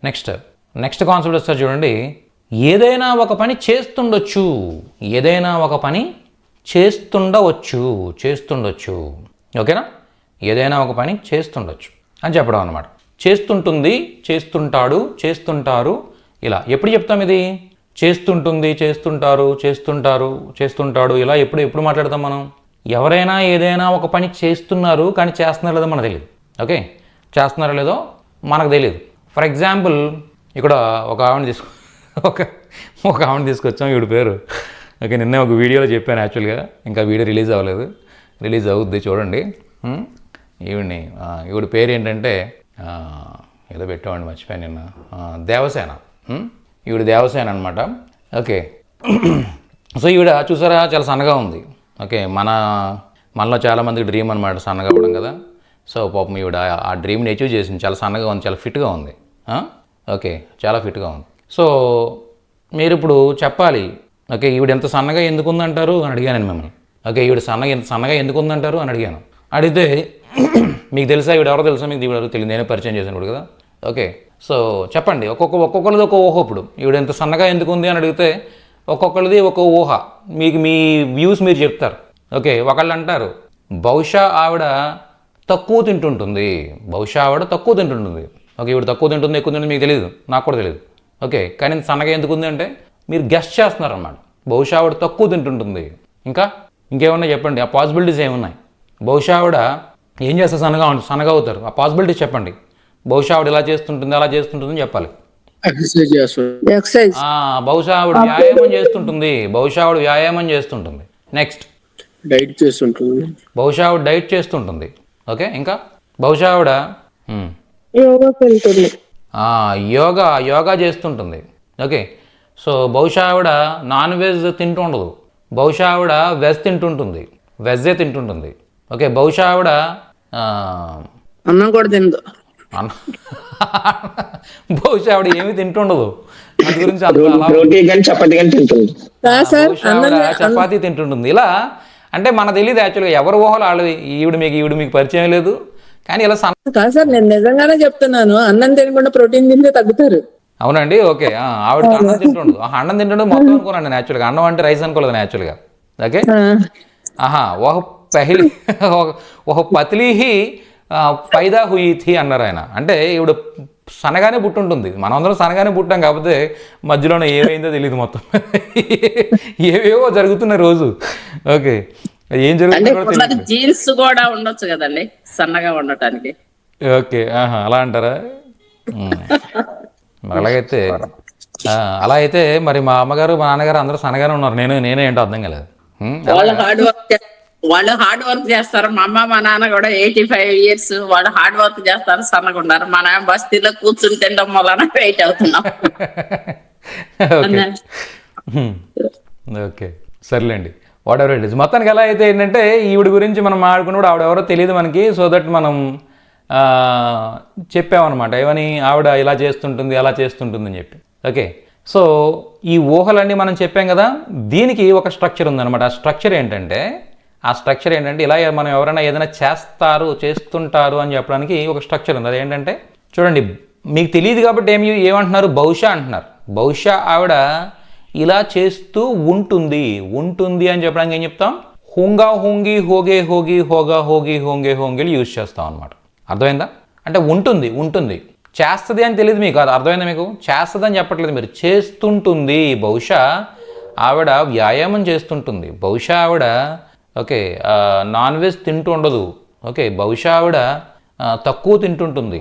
Next concept వస్తారు చూడండి, ఏదైనా ఒక పని చేస్తుండొచ్చు, ఏదైనా ఒక పని చేస్తుండొచ్చు. ఓకేనా, ఏదైనా ఒక పని చేస్తుండొచ్చు అని చెప్పడం అనమాట. చేస్తుంటుంది, చేస్తుంటాడు, చేస్తుంటారు, ఇలా ఎప్పుడు చెప్తాం ఇది? చేస్తుంటుంది, చేస్తుంటాడు, ఇలా ఎప్పుడు మాట్లాడతాం మనం? ఎవరైనా ఏదైనా ఒక పని చేస్తున్నారు కానీ చేస్తున్నారో లేదో మనకు తెలియదు. ఓకే, చేస్తున్నారో లేదో మనకు తెలియదు. ఫర్ ఎగ్జాంపుల్ ఇక్కడ ఒక ఆవిడ తీసుకొచ్చాం, ఈవిడ పేరు ఓకే, నిన్నే ఒక వీడియోలో చెప్పాను యాక్చువల్గా, ఇంకా వీడియో రిలీజ్ అవ్వలేదు, రిలీజ్ అవుద్ది చూడండి. ఈవిడ పేరు ఏంటంటే ఏదో పెట్టామండి, మర్చిపోయాను నిన్న, దేవసేన. ఈవిడ దేవసేన అనమాట. ఓకే, సో ఈవిడ చూసారా చాలా సన్నగా ఉంది. ఓకే, మనలో చాలామందికి డ్రీమ్ అనమాట సన్నగా అవ్వడం కదా. సో పాపం ఈవిడ ఆ డ్రీమ్ని అచీవ్ చేసింది, చాలా సన్నగా ఉంది, చాలా ఫిట్గా ఉంది. ఓకే, చాలా ఫిట్గా ఉంది. సో మీరు ఇప్పుడు చెప్పాలి, ఓకే ఈవిడ ఎంత సన్నగా ఎందుకు ఉందంటారు అని అడిగాను నేను మిమ్మల్ని. ఓకే, ఈవిడ ఎంత సన్నగా ఎందుకు ఉందంటారు అని అడిగాను. అడిగితే మీకు తెలుసా ఈవిడ ఎవరో తెలుసా? మీకు ఈవిడ తెలియదు, నేనే పరిచయం చేశాను ఇప్పుడు కదా. ఓకే, సో చెప్పండి, ఒక్కొక్కరిది ఒక ఊహ. ఇప్పుడు ఈవిడ ఎంత సన్నగా ఎందుకు ఉంది అని అడిగితే ఒక్కొక్కరిది ఒక ఊహ, మీకు మీ వ్యూస్ మీరు చెప్తారు. ఓకే, ఒకళ్ళు అంటారు బహుశా ఆవిడ తక్కువ తింటుంటుంది. ఓకే, ఈవిడ తక్కువ తింటుంది, ఎక్కువ తింటుంది మీకు తెలియదు, నాకు కూడా తెలియదు. ఓకే, కానీ సన్నగా ఎందుకు ఉంది అంటే మీరు గెస్ట్ చేస్తున్నారు అన్నమాట. బహుశా ఆవిడ తక్కువ తింటుంటుంది. ఇంకేమన్నా చెప్పండి, ఆ పాసిబిలిటీస్ ఏమున్నాయి? బహుశా ఆవిడ ఏం చేస్తే సన్నగా అవుతారు, ఆ పాసిబిలిటీస్ చెప్పండి. బహుశా ఆవిడ ఇలా చేస్తుంటుంది, అలా చేస్తుంటుందని చెప్పాలి. బహుశా ఆవిడ వ్యాయామం చేస్తుంటుంది. నెక్స్ట్, బహుశా ఆవిడ డైట్ చేస్తుంటుంది. ఓకే, ఇంకా బహుశా ఆవిడ యోగా చేస్తుంటుంది. ఓకే, సో బహుశా ఆవిడ నాన్ వెజ్ తింటుండదు. బహుశా ఆవిడ వెజ్జే తింటుంటుంది. ఓకే, బహుశా ఆవిడ అన్నం కూడా తిందు. బహుశా ఆవిడ ఏమి తింటుండదు, అందు గురించి చపాతీ తింటుంటుంది. ఇలా అంటే మనకు తెలియదు యాక్చువల్గా, ఎవరు ఊహలు వాళ్ళది. ఈవిడ మీకు పరిచయం లేదు, కానీ ఇలా కాదు సార్, నేను నిజంగానే చెప్తున్నాను, అన్నం తినకుండా ప్రోటీన్ తింటే తగ్గుతారు. అవునండి. ఓకే, ఆవిడ అన్నం తింటుండదు మొత్తం అనుకున్నాను నేను యాక్చువల్గా. అన్నం అంటే రైస్ అనుకోలేదు యాక్చువల్గా. ఓకే, ఒక పత్లీ హీ పైదా హుయి థీ అన్నారు ఆయన. అంటే ఈవిడ సన్నగానే పుట్టుంటుంది, మనమందరం సన్నగానే పుట్టాం, కాకపోతే మధ్యలోనే ఏమైందో తెలియదు, మొత్తం ఏవేవో జరుగుతున్న రోజు. ఓకే, ఏం జరుగుతుంది, జీన్స్ కూడా ఉండొచ్చు కదండి సన్నగా ఉండటానికి. ఓకే, అలా అంటారా? మరి అలా అయితే మరి మా అమ్మగారు మా నాన్నగారు అందరూ సన్నగానే ఉన్నారు, నేనే ఏంటో అర్థం కాలేదు. వాళ్ళు హార్డ్ వర్క్ చేస్తారు. మా అమ్మ మా నాన్న కూడా 85 years వాళ్ళు హార్డ్ వర్క్ చేస్తారు, సన్నగా ఉన్నారు. మన బస్తీలో కూర్చుని తినడం వలన వెయిట్ అవుతున్నాం. ఓకే, సర్లేండి, వాట్ ఎవర్ ఇట్ ఇస్. మొత్తానికి ఎలా అయితే ఏంటంటే ఈవిడ గురించి మనం మాట్లాడుకున్నప్పుడు ఆవిడ ఎవరో తెలియదు మనకి. సో దట్ మనం చెప్పామన్నమాట, ఏమని ఆవిడ ఇలా చేస్తుంటుంది, అలా చేస్తుంటుంది అని చెప్పి. ఓకే, సో ఈ ఊహలన్నీ మనం చెప్పాం కదా, దీనికి ఒక స్ట్రక్చర్ ఉందన్నమాట. ఆ స్ట్రక్చర్ ఏంటంటే ఇలా మనం ఎవరైనా ఏదైనా చేస్తుంటారు అని చెప్పడానికి ఒక స్ట్రక్చర్ ఉంది. అదేంటంటే చూడండి, మీకు తెలియదు కాబట్టి ఏమంటున్నారు, బహుశా అంటున్నారు. బహుశా ఆవిడ ఇలా చేస్తూ ఉంటుంది అని చెప్పడానికి ఏం చెప్తాం? హుంగా హుంగి హోగే హోగి హోగా హోగి హోంగే హోంగిలు యూజ్ చేస్తాం అనమాట. అర్థమైందా? అంటే ఉంటుంది, చేస్తుంది అని తెలియదు మీకు, అది అర్థమైందా మీకు? చేస్తుంది అని చెప్పట్లేదు మీరు, చేస్తుంటుంది. బహుశా ఆవిడ వ్యాయామం చేస్తుంటుంది. బహుశా ఆవిడ ఓకే నాన్ వెజ్ తింటూ ఉండదు. ఓకే, బహుశా ఆవిడ తక్కువ తింటుంటుంది.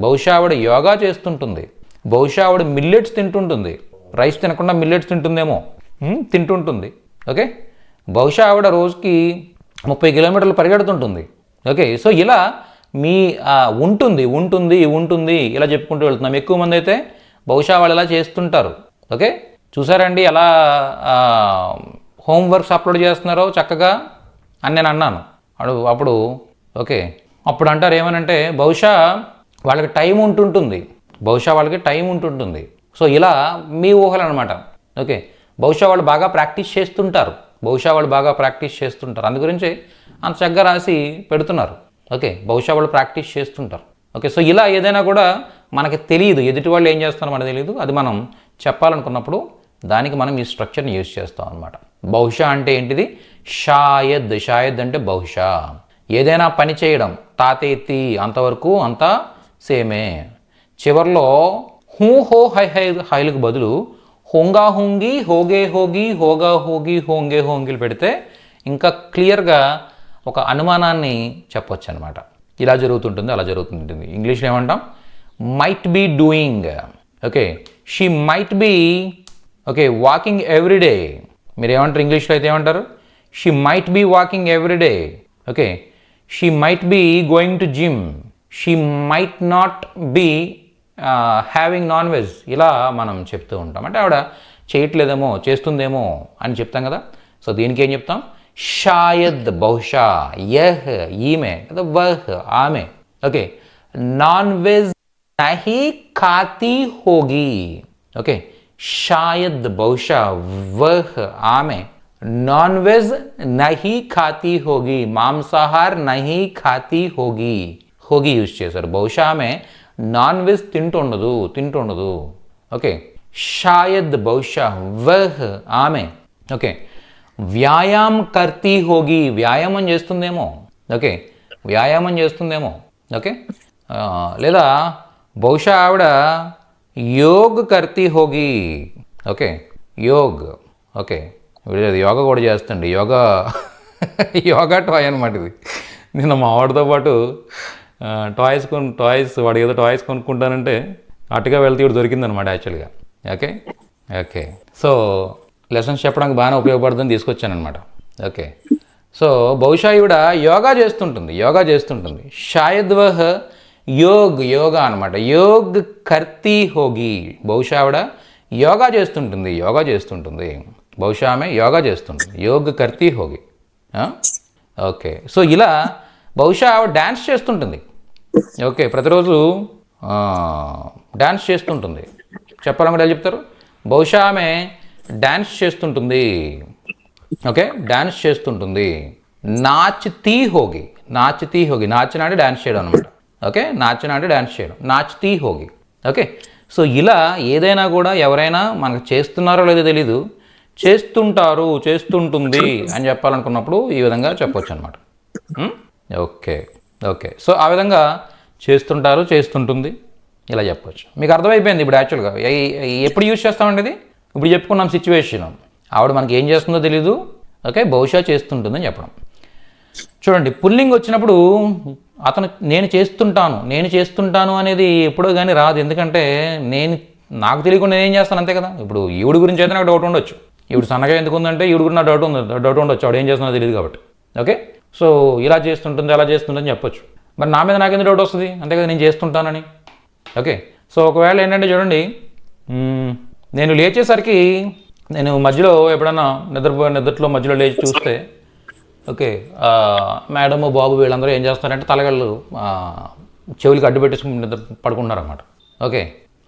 బహుశా ఆవిడ యోగా చేస్తుంటుంది. బహుశా ఆవిడ మిల్లెట్స్ తింటుంటుంది. రైస్ తినకుండా మిల్లెట్స్ తింటుంటుంది. ఓకే, బహుశా ఆవిడ రోజుకి 30 కిలోమీటర్లు పరిగెడుతుంటుంది. ఓకే, సో ఇలా మీ ఉంటుంది ఇలా చెప్పుకుంటూ వెళ్తున్నాం. ఎక్కువ మంది అయితే బహుశా వాళ్ళు ఇలా చేస్తుంటారు. ఓకే, చూసారండి ఎలా హోంవర్క్స్ అప్లోడ్ చేస్తున్నారో చక్కగా అని నేను అన్నాను అప్పుడు. ఓకే, అప్పుడు అంటారు ఏమనంటే బహుశా వాళ్ళకి టైం ఉంటుంటుంది. సో ఇలా మీ ఊహలు అనమాట. ఓకే, బహుశా వాళ్ళు బాగా ప్రాక్టీస్ చేస్తుంటారు. అందు గురించి అంత చక్కగా రాసి పెడుతున్నారు. ఓకే, బహుశా వాళ్ళు ప్రాక్టీస్ చేస్తుంటారు. ఓకే, సో ఇలా ఏదైనా కూడా మనకి తెలియదు, ఎదుటి వాళ్ళు ఏం చేస్తారో మనకు తెలియదు, అది మనం చెప్పాలనుకున్నప్పుడు దానికి మనం ఈ స్ట్రక్చర్ని యూజ్ చేస్తాం అనమాట. బహుశా అంటే ఏంటిది? షాయద్. షాయద్ అంటే బహుశా. ఏదైనా పని చేయడం, తాతేతి అంతవరకు అంతా సేమే. చివర్లో హూ హో హై హై హైలకు బదులు హోంగా హోంగి, హోగే హోగి, హోగా హోగి, హోంగే హోంగిలు పెడితే ఇంకా క్లియర్గా ఒక అనుమానాన్ని చెప్పొచ్చు అనమాట. ఇలా జరుగుతుంటుంది, అలా జరుగుతుంటుంది. ఇంగ్లీష్లో ఏమంటాం? Might be doing. Okay, she might be okay walking everyday. మీరు ఏమంటారు ఇంగ్లీష్లో అయితే ఏమంటారు? She might be walking everyday. Okay, she might be going to gym. She might not be having non veg. ఇలా మనం చెప్తూ ఉంటాం. అంటే ఆవిడ చేయట్లేదేమో, చేస్తుందేమో అని చెప్తాం కదా. సో దీనికి ఏం చెప్తాం? షాయద్, బహుశా. యహ్ ఈమె కదా, వహ్ ఆమె. ఓకే, నాన్ వెజ్ నహీ ఖాతీ హోగి. ఓకే, షాయద్, బహుశా, వహ్ ఆమె నాన్ వెజ్ నహీ ఖాతీ హోగి, మాంసాహార్ నహీ ఖాతీ హోగి. హోగి యూజ్ చేశారు. బహుశా ఆమె నాన్ వెజ్ తింటుండదు. ఓకే, షాయద్, బహుశా, వహ్ ఆమె. ఓకే, వ్యాయామ్ కర్తీ హోగి. వ్యాయామం చేస్తుందేమో. ఓకే, వ్యాయామం చేస్తుందేమో. ఓకే, లేదా బహుశా ఆవిడ యోగ్ కర్తీ హోగి. ఓకే, యోగ్. ఓకే, యోగా కూడా చేస్తుంది. యోగా టాయ్ అనమాట ఇది. నిన్న మా వాడితో పాటు టాయ్స్ వాడు ఏదో టాయ్స్ కొనుక్కుంటానంటే అటుగా వెళ్తే ఇవి దొరికిందనమాట యాక్చువల్గా. ఓకే, సో లెసన్స్ చెప్పడానికి బాగానే ఉపయోగపడుతుందని తీసుకొచ్చానమాట. ఓకే, సో బహుశా ఈవిడ యోగా చేస్తుంటుంది. షాయద్ వహ్ యోగా అనమాట. యోగ్ కర్తీ హోగి. బహుశా ఆవిడ యోగా చేస్తుంటుంది. బహుశా ఆమె యోగా చేస్తుంటుంది. యోగ్ కర్తీ హోగి. ఓకే, సో ఇలా బహుశా ఆవిడ డ్యాన్స్ చేస్తుంటుంది. ఓకే, ప్రతిరోజు డ్యాన్స్ చేస్తుంటుంది. చెప్పాలనుకుంటే చెప్తారు? బహుశా ఆమె డ్యాన్స్ చేస్తుంటుంది. ఓకే, డ్యాన్స్ చేస్తుంటుంది. నాచ్తీ హోగి. నాచన అంటే డ్యాన్స్ చేయడం అనమాట. ఓకే, నాచన అంటే డ్యాన్స్ చేయడం. నాచ్తీ హోగి. ఓకే, సో ఇలా ఏదైనా కూడా ఎవరైనా మనకు చేస్తున్నారో లేదో తెలీదు, చేస్తుంటుంది అని చెప్పాలనుకున్నప్పుడు ఈ విధంగా చెప్పొచ్చు అనమాట. ఓకే, సో ఆ విధంగా చేస్తుంటుంది ఇలా చెప్పొచ్చు. మీకు అర్థమైపోయింది ఇప్పుడు. యాక్చువల్గా ఎప్పుడు యూజ్ చేస్తామండి ఇది? ఇప్పుడు చెప్పుకున్నాం సిచ్యువేషన్. ఆవిడ మనకి ఏం చేస్తుందో తెలీదు. ఓకే, బహుశా చేస్తుంటుందని చెప్పడం. చూడండి, పుల్లింగ్ వచ్చినప్పుడు అతను నేను చేస్తుంటాను అనేది ఎప్పుడో కానీ రాదు. ఎందుకంటే నాకు తెలియకుండా నేనేం చేస్తాను అంతే కదా. ఇప్పుడు ఈవిడ గురించి అయితే నాకు డౌట్ ఉండొచ్చు. ఈవిడ సన్నగా ఎందుకు ఉందంటే ఈవిడ గురించి నాకు డౌట్ ఉండొచ్చు. ఆవిడ ఏం చేస్తుందో తెలియదు కాబట్టి. ఓకే, సో ఇలా చేస్తుంటుంది, అలా చేస్తుందని చెప్పొచ్చు. మరి నా మీద నాకెందుకు డౌట్ వస్తుంది? అంతే కదా, నేను చేస్తుంటానని. ఓకే, సో ఒకవేళ ఏంటంటే చూడండి, నేను లేచేసరికి నేను మధ్యలో ఎప్పుడన్నా నిద్రలో మధ్యలో లేచి చూస్తే, ఓకే, మేడము బాబు వీళ్ళందరూ ఏం చేస్తారంటే తలగళ్ళు చెవులకి అడ్డు పెట్టేసుకుని నిద్ర పడుకున్నారన్నమాట. ఓకే,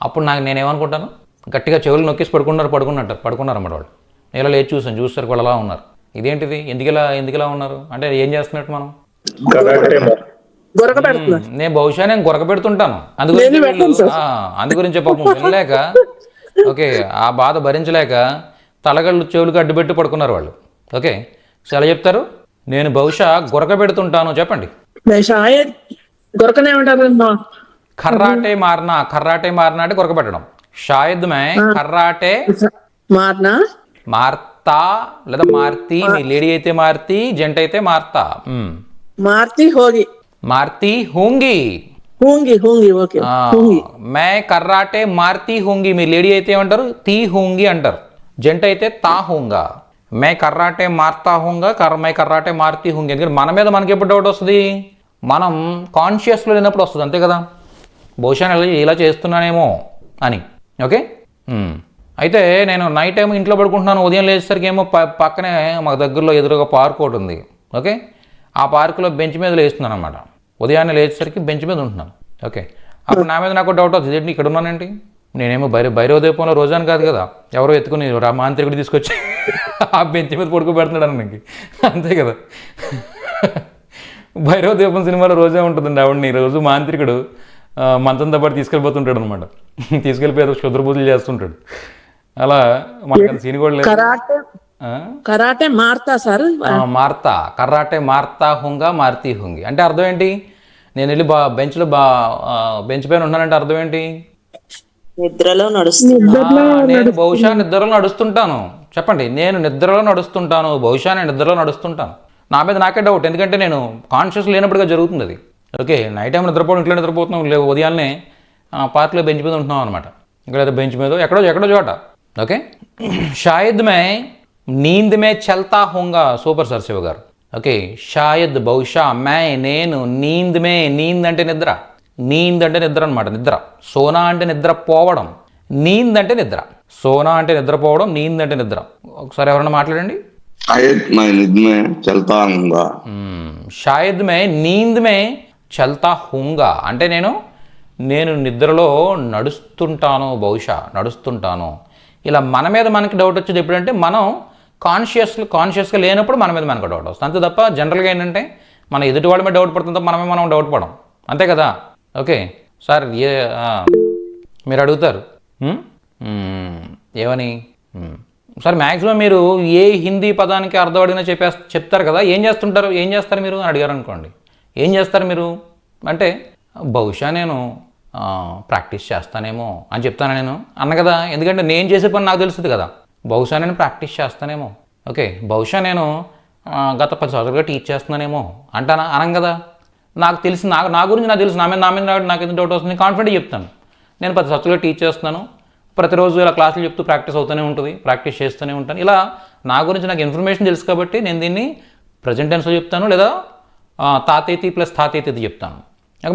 అప్పుడు నేనేమనుకుంటాను, గట్టిగా చెవులు నొక్కేసి పడుకున్నారన్నమాట వాళ్ళు. నేను ఇలా లేచి చూస్తారు వాళ్ళు అలా ఉన్నారు. ఇదేంటిది, ఎందుకు ఉన్నారు అంటే ఏం చేస్తున్నట్టు మనం? నేను బహుశా గొరక పెడుతుంటాను. అందు గురించి పాపం వినలేక, ఓకే, ఆ బాధ భరించలేక తలగళ్ళు చెవులకు అడ్డుపెట్టి పడుకున్నారు వాళ్ళు. ఓకే, సో ఎలా చెప్తారు? నేను బహుశా గొరక పెడుతుంటాను. చెప్పండి. కర్రాటే మారనా అంటే గొరక పెట్టడం. షాయద్ మే కర్రాటే మార్తా లేదా మార్తీ. మీ లేడీ అయితే మార్తీ, జంట అయితే మార్తా. మార్తీ హోంగి. ఓకే, మే కర్రాటే మార్తీ హోంగి. మీ లేడీ అయితే ఏమంటారు? తీ హోంగి అంటారు. జంట అయితే తా హోంగా. మే కర్రాటే మార్తా హోంగా, మే కర్రాటే మార్తీ హోంగి. ఎందుకంటే మన మీద మనకి ఎప్పుడు డౌట్ వస్తుంది? మనం కాన్షియస్లో లేనప్పుడు వస్తుంది, అంతే కదా. బహుశా ఇలా చేస్తున్నానేమో అని. ఓకే, అయితే నేను నైట్ టైం ఇంట్లో పడుకుంటున్నాను. ఉదయం లేచేసరికి ఏమో పక్కనే మాకు దగ్గరలో ఎదురుగా పార్క్ ఒకటి ఉంది. ఓకే, ఆ పార్కులో బెంచ్ మీద లేస్తున్నాను అనమాట. ఉదయాన్నే లేచేసరికి బెంచ్ మీద ఉంటున్నాను. ఓకే, అప్పుడు నా మీద నాకు డౌట్ అవుతుంది, ఏంటి ఇక్కడ ఉన్నానండి? నేనేమో భైరవ దీపంలో రోజాను కాదు కదా, ఎవరో ఎత్తుకుని మాంత్రికుడు తీసుకొచ్చి ఆ బెంచ్ మీద పడుకోబెడుతున్నాడు అన్నకి. అంతే కదా, భైరవ దీపం సినిమాలో రోజే ఉంటుందండి ఆవిడని రోజు మాంత్రికుడు మంచంతో పాటు తీసుకెళ్ళిపోతుంటాడు అనమాట. తీసుకెళ్ళిపోయి క్షుద్రబుద్ధులు చేస్తుంటాడు. అలా మనకు సీన్ కూడా లేదు. కరాటే కరాటే మారుతా సార్. మార్తా కర్రాటే మార్తా హుంగా మారుతీ హుంగి అంటే అర్థం ఏంటి? నేను వెళ్ళి బెంచ్లో బెంచ్ పైన ఉన్నానంటే అర్థం ఏంటి? నిద్రలో నడుస్తుంది. నేను బహుశా నిద్రలో నడుస్తుంటాను. చెప్పండి, నేను నిద్రలో నడుస్తుంటాను, బహుశా నేను నిద్రలో నడుస్తుంటాను. నా మీద నాకే డౌట్, ఎందుకంటే నేను కాన్షియస్ లేనప్పుడుగా జరుగుతుంది అది. ఓకే, నైట్ టైం నిద్రపోవడం, ఇంట్లో నిద్రపోతున్నాం, ఉదయాన్నే పార్క్లో బెంచ్ మీద ఉంటున్నాం అనమాట. ఇక్కడ బెంచ్ మీద ఎక్కడో చోట. ఓకే, షాయద్ మే నీంద్ మే చల్తా హోంగా. సూపర్ సార్ శివ గారు. ఓకే, షాయద్ బహుశా నేను నీంద్ మే, నీంద్ అంటే నిద్ర, నీంద్ అంటే నిద్ర అనమాట. నిద్ర. సోనా అంటే నిద్ర పోవడం, నీంద్ అంటే నిద్ర. సోనా అంటే నిద్రపోవడం, నీంద్ అంటే నిద్ర. ఒకసారి ఎవరైనా మాట్లాడండి. शायद मैं नींद में चलता हूँगा. షాయద్ మే నీంద్ మే చల్తా హూంగా అంటే నేను నిద్రలో నడుస్తుంటాను, బహుశా నడుస్తుంటాను. ఇలా మన మీద మనకి డౌట్ వచ్చేది ఎప్పుడంటే మనం కాన్షియస్గా లేనప్పుడు మన మీద మనకు డౌట్ వస్తుంది. అంతే తప్ప జనరల్గా ఏంటంటే మన ఎదుటి వాళ్ళ మీద డౌట్ పడుతుంది తప్ప మనం డౌట్ పడం. అంతే కదా? ఓకే సార్, మీరు అడుగుతారు ఏమని సార్, మ్యాక్సిమం మీరు ఏ హిందీ పదానికి అర్థం అడిగినా చెప్తారు కదా, ఏం చేస్తారు మీరు అని అడిగారు అనుకోండి. ఏం చేస్తారు మీరు అంటే బహుశా నేను ప్రాక్టీస్ చేస్తానేమో అని చెప్తాను నేను అన్న కదా. ఎందుకంటే నేను చేసే పని నాకు తెలుస్తుంది కదా. బహుశా నేను ప్రాక్టీస్ చేస్తానేమో, ఓకే, బహుశా నేను గత 10 సంవత్సరాలుగా టీచ్ చేస్తున్నానేమో అనం కదా. నాకు తెలిసి నా గురించి నాకు తెలుసు, నా మీద నాకు ఎందుకు డౌట్ వస్తుంది, కాన్ఫిడెంట్గా చెప్తాను. నేను 10 సంవత్సరాలుగా టీచ్ చేస్తున్నాను, ప్రతిరోజు ఇలా క్లాసులు చెప్తూ ప్రాక్టీస్ అవుతూనే ఉంటుంది, ప్రాక్టీస్ చేస్తూనే ఉంటాను. ఇలా నా గురించి నాకు ఇన్ఫర్మేషన్ తెలుసు కాబట్టి నేను దీన్ని ప్రజెంట్ టెన్స్లో చెప్తాను, లేదా తాతేతి ప్లస్ తాతేతి చెప్తాను.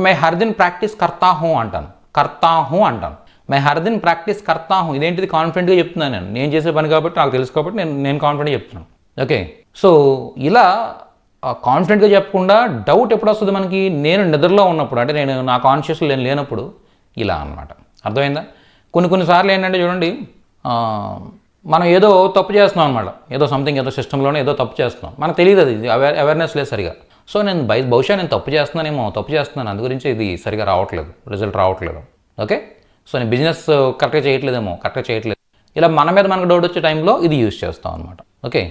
మే హర్ దిన్ ప్రాక్టీస్ కర్తా హూ అంటాను. మే హర్ దిన్ ప్రాక్టీస్ కర్తా హూ. ఇదేంటిది? కాన్ఫిడెంట్గా చెప్తున్నాను. నేను చేసే పని కాబట్టి నాకు తెలుసు కాబట్టి నేను కాన్ఫిడెంట్గా చెప్తున్నాను. ఓకే, సో ఇలా కాన్ఫిడెంట్గా చెప్పకుండా డౌట్ ఎప్పుడు వస్తుంది మనకి? నేను నిద్రలో ఉన్నప్పుడు, అంటే నేను నా కాన్షియస్లో లేనప్పుడు ఇలా అన్నమాట. అర్థమైందా? కొన్నిసార్లు ఏంటంటే చూడండి, మనం ఏదో తప్పు చేస్తున్నాం అనమాట. ఏదో సిస్టంలోనే ఏదో తప్పు చేస్తున్నాం, మనకు తెలియదు, అది అవేర్నెస్ లేదు సరిగా. సో నేను బహుశా నేను తప్పు చేస్తున్నాను, అందు గురించి ఇది సరిగా రావట్లేదు, రిజల్ట్ రావట్లేదు. ఓకే, సో నేను బిజినెస్ కరెక్ట్గా చేయట్లేదు. ఇలా మన మీద మనకు డౌట్ వచ్చే టైంలో ఇది యూజ్ చేస్తాం అనమాట. ఓకే,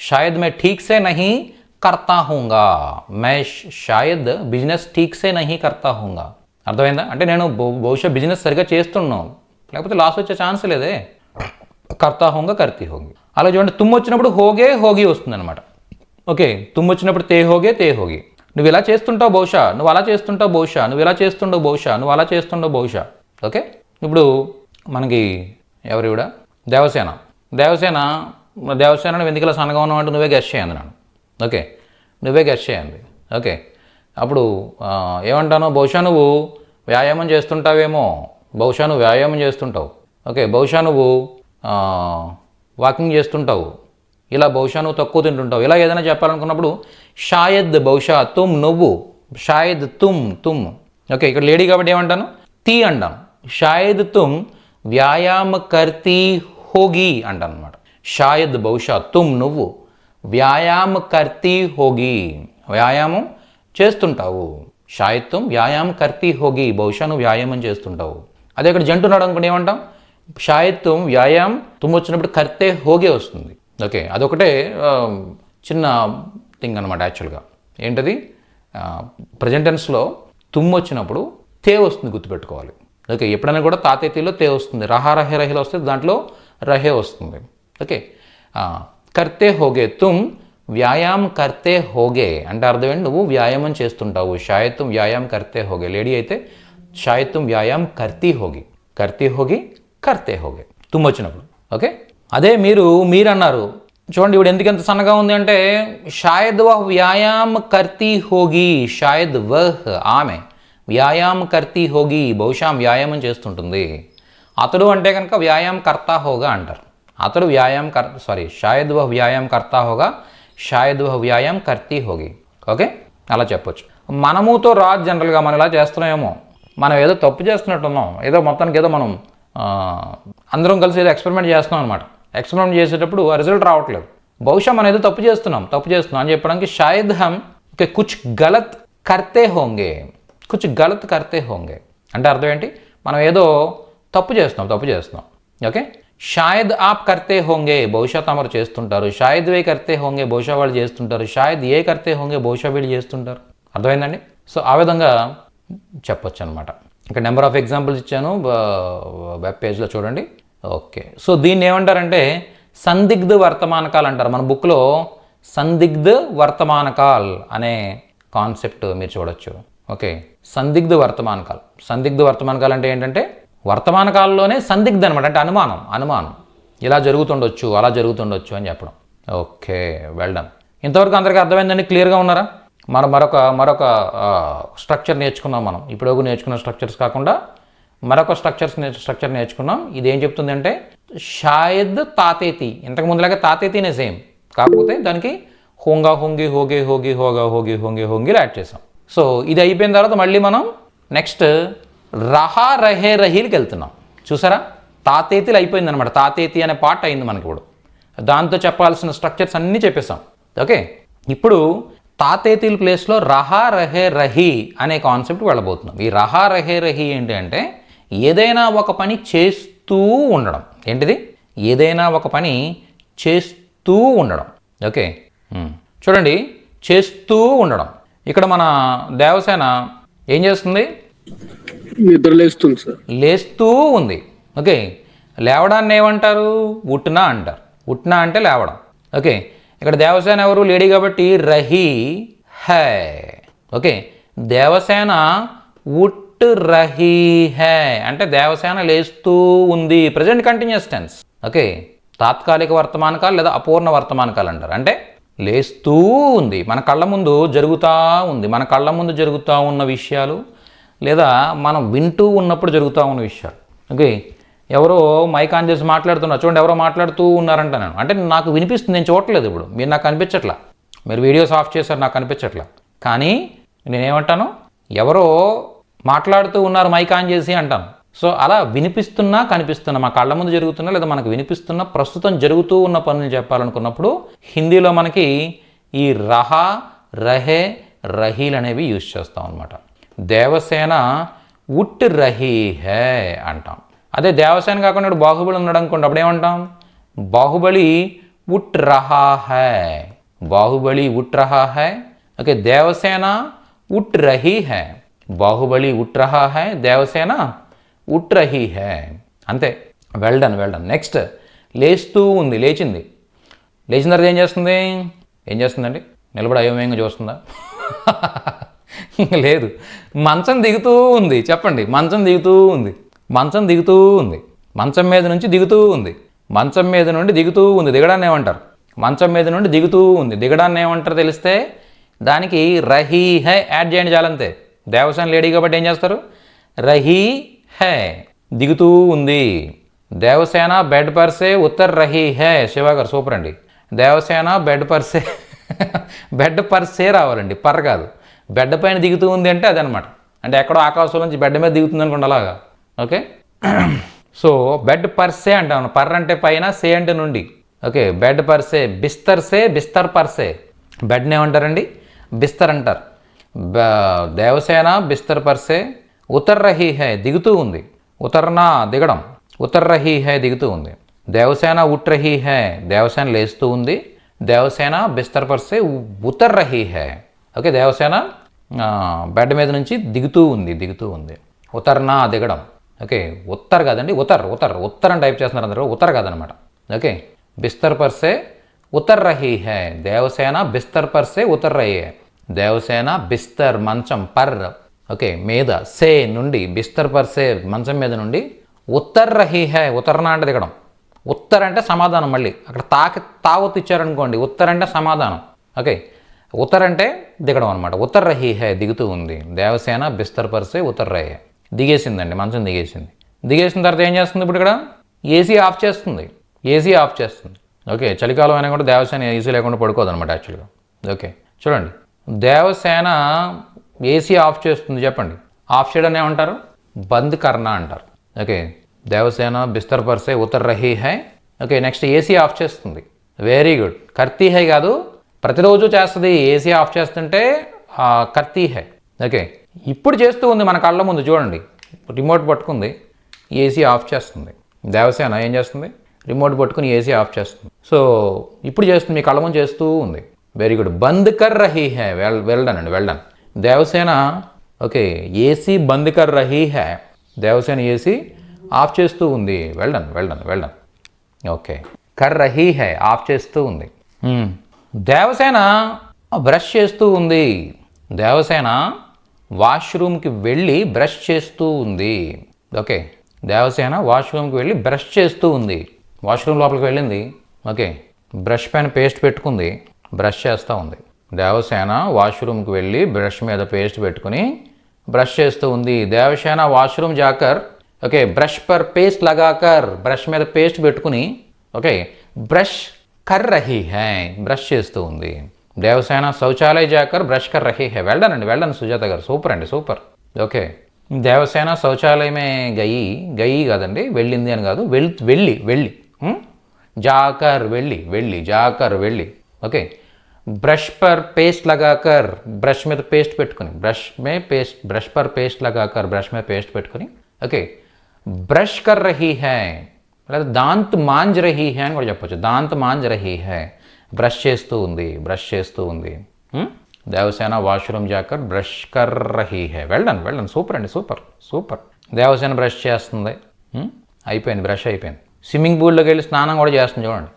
షాయద్ మే ఠీక్ సే నహీ కర్తా హూంగా, మే షాయద్ బిజినెస్ ఠీక్ సే నహీ కర్తా హూంగా. అర్థమైందా? అంటే నేను బహుశా బిజినెస్ సరిగా చేస్తున్నాను, లేకపోతే లాస్ వచ్చే ఛాన్స్ లేదే. కర్తా హోంగా కర్తీ హోంగి. అలా చూడండి, తుమ్ము వచ్చినప్పుడు హోగి వస్తుంది అనమాట. ఓకే, తుమ్ము వచ్చినప్పుడు తే హోగి. నువ్వు ఇలా చేస్తుంటావు బహుశా, నువ్వు అలా చేస్తుంటావు బహుశా, నువ్వు ఇలా చేస్తుండవు బహుశా, నువ్వు అలా చేస్తుండవు బహుశా. ఓకే, ఇప్పుడు మనకి ఎవరు కూడా దేవసేన నువ్వు ఎందుకు ఇలా సన్నగా ఉన్నావు అంటే నువ్వే గెస్ చేయండి నన్ను. ఓకే, నువ్వే గెస్ చేయండి. ఓకే, అప్పుడు ఏమంటాను? బహుశా నువ్వు వ్యాయామం చేస్తుంటావేమో, బహుశా నువ్వు వ్యాయామం చేస్తుంటావు. ఓకే, బహుశా నువ్వు వాకింగ్ చేస్తుంటావు, ఇలా బహుశా నువ్వు తక్కువ తింటుంటావు. ఇలా ఏదైనా చెప్పాలనుకున్నప్పుడు షాయద్ బహుశా తుమ్, నువ్వు షాయద్ తుమ్. ఓకే, ఇక్కడ లేడీ కాబట్టి ఏమంటాను? తీ అంటాను. షాయద్ తుమ్ వ్యాయామ కర్తీ హోగి అంటాను అనమాట. షాయద్ బహుశా తుమ్, నువ్వు వ్యాయామ కర్తీ హోగి, వ్యాయామం చేస్తుంటావు. షాయద్ తుమ్ వ్యాయామ కర్తీ హోగి, బహుశా నువ్వు వ్యాయామం చేస్తుంటావు. అదే ఇక్కడ జంటున్నాడు అనుకుంటే ఏమంటాం? షాయద్ తుమ్ వ్యాయామం, తుమ్ము వచ్చినప్పుడు కర్తే హోగే వస్తుంది. ఓకే, అదొకటే చిన్న థింగ్ అనమాట. యాక్చువల్గా ఏంటది? ప్రజెంట్ టెన్స్లో తుమ్ము వచ్చినప్పుడు తే వస్తుంది, గుర్తుపెట్టుకోవాలి. ఓకే, ఎప్పుడైనా కూడా తాతేతిలో తే వస్తుంది, రహిలో వస్తే దాంట్లో రహే వస్తుంది. ఓకే, కర్తే హోగే, తుమ్ వ్యాయామం కర్తే హోగే అంటే అర్థం ఏంటి? నువ్వు వ్యాయామం చేస్తుంటావు. షాయద్ తుమ్ వ్యాయామం కర్తే హోగే. లేడీ అయితే షాయద్ తుమ్ వ్యాయామం కర్తీ హోగి కర్తే హోగే తుమ్ము వచ్చినప్పుడు. ఓకే, అదే మీరు అన్నారు చూడండి, ఇప్పుడు ఎందుకు ఎంత సన్నగా ఉంది అంటే షాయద్ వహ్ వ్యాయామ్ కర్తీ హోగి, షాయద్ వహ్ ఆమె వ్యాయామ్ కర్తీ హోగి, బహుశా వ్యాయామం చేస్తుంటుంది. అతడు అంటే కనుక వ్యాయామ్ కర్తా హోగా అంటారు. అతడు షాయద్ వహ్ వ్యాయామ్ కర్తా హోగా, షాయద్ వహ్ వ్యాయామ్ కర్తీ హోగి. ఓకే, అలా చెప్పొచ్చు. మనముతో రాదు జనరల్గా, మనం ఇలా చేస్తున్నామేమో, మనం ఏదో తప్పు చేస్తున్నట్టున్నాం, ఏదో మొత్తానికి ఏదో మనం అందరం కలిసి ఏదో ఎక్స్పెరిమెంట్ చేస్తున్నాం అనమాట. ఎక్స్పెరిమెంట్ చేసేటప్పుడు ఆ రిజల్ట్ రావట్లేదు, బహుశా మనం ఏదో తప్పు చేస్తున్నాం అని చెప్పడానికి షాయద్ హమ్ కుచ్ గలత్ కర్తే హోంగే అంటే అర్థం ఏంటి, మనం ఏదో తప్పు చేస్తున్నాం. ఓకే, షాయద్ ఆప్ కర్తే హోంగే, బహుశా తమరు చేస్తుంటారు. షాయద్ వే కర్తే హోంగే, బహుశా వాళ్ళు చేస్తుంటారు. షాయద్ ఏ కర్తే హోంగే, బహుశా వీళ్ళు చేస్తుంటారు. అర్థమైందండి? సో ఆ విధంగా చెప్పొచ్చు అనమాట. ఇక్కడ నెంబర్ ఆఫ్ ఎగ్జాంపుల్స్ ఇచ్చాను, వెబ్ పేజ్లో చూడండి. ఓకే, సో దీన్ని ఏమంటారంటే సందిగ్ధ వర్తమానకాలు అంటారు. మన బుక్లో సందిగ్ధ వర్తమానకాల్ అనే కాన్సెప్ట్ మీరు చూడొచ్చు. ఓకే, సందిగ్ధ వర్తమానకాలు అంటే ఏంటంటే వర్తమానకాలంలోనే సందిగ్ధ అనమాట, అంటే అనుమానం ఇలా జరుగుతుండొచ్చు, అలా జరుగుతుండొచ్చు అని చెప్పడం. Okay, well done. ఇంతవరకు అందరికీ అర్థమైందండి? క్లియర్గా ఉన్నారా? మరొక స్ట్రక్చర్ నేర్చుకున్నాం మనం. ఇప్పుడు నేర్చుకున్న స్ట్రక్చర్స్ కాకుండా మరొక స్ట్రక్చర్ నేర్చుకున్నాం. ఇది ఏం చెప్తుంది అంటే షాయద్ తాతేతి, ఇంతకు ముందులాగా తాతేతినే సేమ్, కాకపోతే దానికి హోంగా హోంగి హోగే హోగి హోగా హోగి హోంగి హోంగిలు యాడ్ చేసాం. సో ఇది అయిపోయిన తర్వాత మళ్ళీ మనం నెక్స్ట్ రహా రహే రహీలకి వెళ్తున్నాం. చూసారా, తాతేతిలు అయిపోయింది అనమాట. తాతేతి అనే పార్ట్ అయింది మనకి. ఇప్పుడు దాంతో చెప్పాల్సిన స్ట్రక్చర్స్ అన్నీ చెప్పేసాం. ఓకే, ఇప్పుడు తాతేతిల ప్లేస్లో రహా రహే రహీ అనే కాన్సెప్ట్ వెళ్ళబోతున్నాం. ఈ రహా రహే రహీ ఏంటి అంటే ఏదైనా ఒక పని చేస్తూ ఉండడం. ఏంటిది? ఏదైనా ఒక పని చేస్తూ ఉండడం. ఓకే, చూడండి, చేస్తూ ఉండడం. ఇక్కడ మన దేవసేన ఏం చేస్తుంది? నిద్ర లేస్తుంది సార్. లేస్తూ ఉంది. ఓకే, లేవడాన్ని ఏమంటారు? ఉట్నా అంటారు. ఉట్నా అంటే లేవడం. ఓకే, ఇక్కడ దేవసేన ఎవరు? లేడీ కాబట్టి రహీ హై. ఓకే, దేవసేన ఉట్ రహీ హై అంటే దేవసేన లేస్తూ ఉంది, ప్రజెంట్ కంటిన్యూస్ టెన్స్. ఓకే, తాత్కాలిక వర్తమానకాలు లేదా అపూర్ణ వర్తమానకాలు అంటారు. అంటే లేస్తూ ఉంది, మన కళ్ళ ముందు జరుగుతూ ఉన్న విషయాలు, లేదా మనం వింటూ ఉన్నప్పుడు జరుగుతూ ఉన్న విషయాలు. ఓకే, ఎవరో మైక్ ఆన్ చేసి మాట్లాడుతున్నారు, చూడండి, ఎవరో మాట్లాడుతూ ఉన్నారంట. నేను అంటే నాకు వినిపిస్తుంది, నేను చూడట్లేదు. ఇప్పుడు మీరు నాకు కనిపించట్లా, మీరు వీడియోస్ ఆఫ్ చేశారు, నాకు కనిపించట్లా. కానీ నేనేమంటాను, ఎవరో మాట్లాడుతూ ఉన్నారు మైక్ ఆన్ చేసి అంటాను. సో అలా వినిపిస్తున్నా కనిపిస్తున్నా, మా కళ్ళ ముందు జరుగుతున్నా లేదా మనకు వినిపిస్తున్న ప్రస్తుతం జరుగుతూ ఉన్న పనులు చెప్పాలనుకున్నప్పుడు హిందీలో మనకి ఈ రహా రహే రహీల్ అనేవి యూజ్ చేస్తాం అనమాట. దేవసేన ఉట్ రహీ హే అంటాం. అదే దేవసేన కాకుండా ఇప్పుడు బాహుబలి ఉన్నాడు అనుకోండి, అప్పుడు ఏమంటాం? బాహుబలి ఉట్ రహా హై, బాహుబలి ఉట్ రహా హై. ఓకే, దేవసేన ఉట్ రహీ హై, బాహుబలి ఉట్ రహా హై, దేవసేన ఉట్ రహీ హై. అంతే. Well done. నెక్స్ట్, లేస్తూ ఉంది, లేచిన తర్వాత ఏం చేస్తుందండి? నిలబడి అయోమయంగా చూస్తుందా? లేదు, మంచం దిగుతూ ఉంది. చెప్పండి, మంచం దిగుతూ ఉంది. మంచం మీద నుంచి దిగుతూ ఉంది. మంచం మీద నుండి దిగుతూ ఉంది, దిగడాన్ని ఏమంటారు? మంచం మీద నుండి దిగుతూ ఉంది, దిగడాన్ని ఏమంటారు తెలిస్తే దానికి రహీ హై యాడ్ చేయండి చాలంతే. దేవసేన లేడీ కాబట్టి ఏం చేస్తారు? రహీ హై, దిగుతూ ఉంది. దేవసేన బెడ్ పర్సే ఉత్తర్ రహీ హై. శివ గారు సూపర్ అండి. దేవసేన బెడ్ పర్సే రావాలండి, పర్ కాదు. బెడ్ పైన దిగుతూ ఉంది అంటే అదనమాట. అంటే ఎక్కడో ఆకాశం నుంచి బెడ్ మీద దిగుతుంది అనుకోండి, అలాగా. ఓకే, సో బెడ్ పర్సే అంటాను. పర్ అంటే పైన, సే అంటే నుండి. ఓకే, బెడ్ పర్సే, బిస్తర్ పర్సే. బెడ్ని ఏమంటారండి? బిస్తర్ అంటారు. దేవసేన బిస్తర్ పర్సే ఉత్తర్ రహీ హై, దిగుతూ ఉంది. ఉత్తర్నా దిగడం, ఉత్తర్ రహీ హై దిగుతూ ఉంది. దేవసేన ఉట్ రహీ హై, దేవసేన లేస్తూ ఉంది. దేవసేన బిస్తర్ పర్సే ఉత్తర్ రహీ హై. ఓకే, దేవసేన బెడ్ మీద నుంచి దిగుతూ ఉంది. ఉత్తర్నా దిగడం. ఓకే, ఉత్తర్ కాదండి, ఉత్తర్ అని టైప్ చేస్తున్నారు అందరూ, ఉత్తర్ కాదనమాట. ఓకే, బిస్తర్ పర్సే ఉత్తర్ రహీ హై, దేవసేన బిస్తర్ పర్సే ఉత్తర్ రహీ హై. దేవసేన బిస్తర్ మంచం, పర్ ఓకే మీద, సే నుండి, బిస్తర్ పర్సే మంచం మీద నుండి, ఉత్తర్ రహీ హై, ఉత్తర్నా అంటే దిగడం. ఉత్తర్ అంటే సమాధానం. మళ్ళీ అక్కడ తావత్తు ఇచ్చారనుకోండి, ఉత్తర్ అంటే సమాధానం. ఓకే, ఉత్తర్ అంటే దిగడం అనమాట. ఉత్తర్ రహీ హై, దిగుతూ ఉంది. దేవసేన బిస్తర్ పర్సే ఉత్తర్ రహీ హై, దిగేసిందండి, మంచం దిగేసింది. దిగేసిన తర్వాత ఏం చేస్తుంది? ఇప్పుడు ఇక్కడ ఏసీ ఆఫ్ చేస్తుంది. ఓకే, చలికాలం అయినా కూడా దేవసేన ఏసీ లేకుండా పడుకోదనమాట యాక్చువల్గా. ఓకే, చూడండి, దేవసేన ఏసీ ఆఫ్ చేస్తుంది. చెప్పండి, ఆఫ్ చేయడం ఏమంటారు? బంద్ కర్నా అంటారు. ఓకే, దేవసేన బిస్తర్ పర్సే ఉత్తర్ రహీ హై. ఓకే, నెక్స్ట్ ఏసీ ఆఫ్ చేస్తుంది. Very good. కర్తీ హై కాదు, ప్రతిరోజు చేస్తుంది. ఏసీ ఆఫ్ చేస్తుంటే కర్తీ హై. ఓకే, ఇప్పుడు చేస్తూ ఉంది మన కళ్ళ ముందు. చూడండి, రిమోట్ పట్టుకుంది, ఏసీ ఆఫ్ చేస్తుంది. దేవసేన ఏం చేస్తుంది? రిమోట్ పట్టుకుని ఏసీ ఆఫ్ చేస్తుంది. సో ఇప్పుడు చేస్తుంది, మీ కళ్ళ ముందు చేస్తూ ఉంది. Very good. బంద్ కర్ రహీ హై, వెల్డన్ అండి, వెల్డన్. దేవసేన ఓకే ఏసీ బంద్ కర్ రహీ హై, దేవసేన ఏసీ ఆఫ్ చేస్తూ ఉంది. Well done well done well done. ఓకే, కర్ రహీ హై ఆఫ్ చేస్తూ ఉంది. దేవసేన బ్రష్ చేస్తూ ఉంది. దేవసేన వాష్రూమ్కి వెళ్ళి బ్రష్ చేస్తూ ఉంది. ఓకే, దేవసేన వాష్రూమ్కి వెళ్ళి బ్రష్ చేస్తూ ఉంది. వాష్రూమ్ లోపలికి వెళ్ళింది. ఓకే, బ్రష్ పైన పేస్ట్ పెట్టుకుంది, బ్రష్ చేస్తూ ఉంది. దేవసేన వాష్రూమ్కి వెళ్ళి బ్రష్ మీద పేస్ట్ పెట్టుకుని బ్రష్ చేస్తూ ఉంది. దేవసేన వాష్రూమ్ జాకర్ ఓకే బ్రష్ పర్ పేస్ట్ లగాకర్, బ్రష్ మీద పేస్ట్ పెట్టుకుని ఓకే బ్రష్ కర్ రహీ హై, బ్రష్ చేస్తూ ఉంది. దేవసేన శౌచాలయ జాకర్ బ్రష్ కర్ రహీ హై. వెల్డన్ అండి, వెల్డన్ సుజాత గారు, సూపర్ అండి, సూపర్. ఓకే, దేవసేన శౌచాలయమే గయి కాదండి, వెళ్ళింది అని కాదు, వెళ్ళి జాకర్ వెళ్ళి. ఓకే, బ్రష్ పర్ పేస్ట్ లగాకర్, బ్రష్ మీద పేస్ట్ పెట్టుకుని, బ్రష్ పర్ పేస్ట్ లగాకర్, బ్రష్ మీద పేస్ట్ పెట్టుకుని ఓకే బ్రష్ కర్ రహీ హై, లేదా దాంత్ మాంజ్ రహీ హై అని కూడా చెప్పొచ్చు. దాంత్ మాంజ్ రహీ హై, బ్రష్ చేస్తూ ఉంది. దేవసేన వాష్రూమ్ జాకర్ బ్రష్ కర్ రహీ హై. వెల్డన్, సూపర్ అండి, సూపర్. దేవసేన బ్రష్ చేస్తుంది. అయిపోయింది, బ్రష్ అయిపోయింది. స్విమ్మింగ్ పూల్లోకి వెళ్ళి స్నానం కూడా చేస్తుంది చూడండి.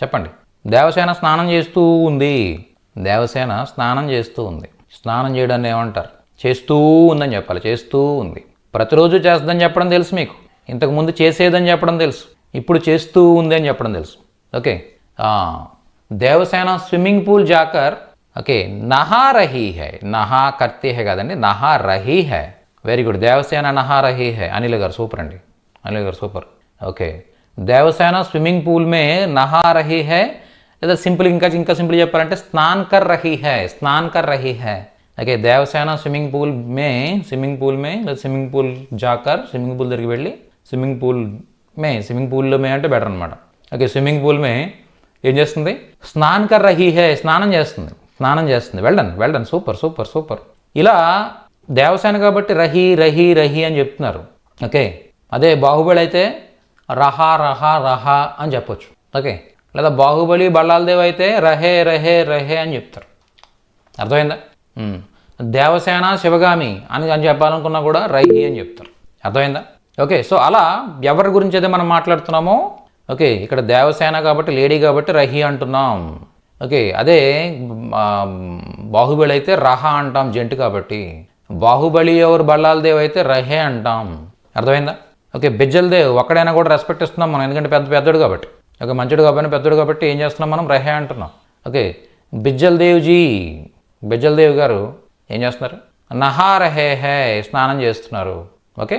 చెప్పండి. దేవసేన స్నానం చేస్తూ ఉంది. స్నానం చేయడాన్ని ఏమంటారు? చేస్తూ ఉందని చెప్పాలి. చేస్తూ ఉంది. ప్రతిరోజు చేస్తుందని చెప్పడం తెలుసు మీకు, ఇంతకుముందు చేసేదని చెప్పడం తెలుసు, ఇప్పుడు చేస్తూ ఉంది అని చెప్పడం తెలుసు. ఓకే, దేవసేన స్విమ్మింగ్ పూల్ జాకర్ ఓకే నహా రహీ హై, నహా కర్తే హై కాదండి, నహా రహీ హై. Very good. దేవసేన నహా రహీ హై. అనిల్ గారు సూపర్ అండి, Anil garu super. Okay, Devasena swimming pool మే నహా రహీ హై, లేదా సింపుల్ ఇంకా సింపుల్ చెప్పాలంటే స్నాన్ కర్ రహీ హై. ఓకే, దేవసేన స్విమ్మింగ్ పూల్ మే లేదా స్విమ్మింగ్ పూల్ జాకర్, స్విమ్మింగ్ పూల్ దగ్గరికి వెళ్ళి స్విమ్మింగ్ పూల్లో మే అంటే బెటర్ అనమాట. ఓకే, స్విమ్మింగ్ పూల్ మే ఏం చేస్తుంది? స్నాన్ కర్ రహీ హై, స్నానం చేస్తుంది. Well done, super. ఇలా దేవసేన కాబట్టి రహీ అని చెప్తున్నారు. ఓకే, అదే బాహుబలి అయితే రహా అని చెప్పొచ్చు. ఓకే, లేదా బాహుబలి బల్లాలదేవ్ అయితే రహే అని చెప్తారు. అర్థమైందా? దేవసేన శివగామి అని చెప్పాలనుకున్నా కూడా రహి అని చెప్తారు. అర్థమైందా? ఓకే, సో అలా ఎవరి గురించి అయితే మనం మాట్లాడుతున్నామో ఓకే ఇక్కడ దేవసేన కాబట్టి లేడీ కాబట్టి రహి అంటున్నాం. ఓకే, అదే బాహుబలి అయితే రహ అంటాం జంటు కాబట్టి. బాహుబలి ఎవరు బల్లాలదేవ్ అయితే రహే అంటాం. అర్థమైందా? ఓకే, బిజ్జల్ దేవ్ ఒక్కడైనా కూడా రెస్పెక్ట్ ఇస్తున్నాం మనం, ఎందుకంటే పెద్దోడు కాబట్టి. ఓకే, మంచుడు కాబట్టి పెద్దోడు కాబట్టి ఏం చేస్తున్నాం మనం? రహే అంటున్నాం. ఓకే, బిజ్జల్ దేవ్ గారు ఏం చేస్తున్నారు? నహా రహే హై, స్నానం చేస్తున్నారు. ఓకే,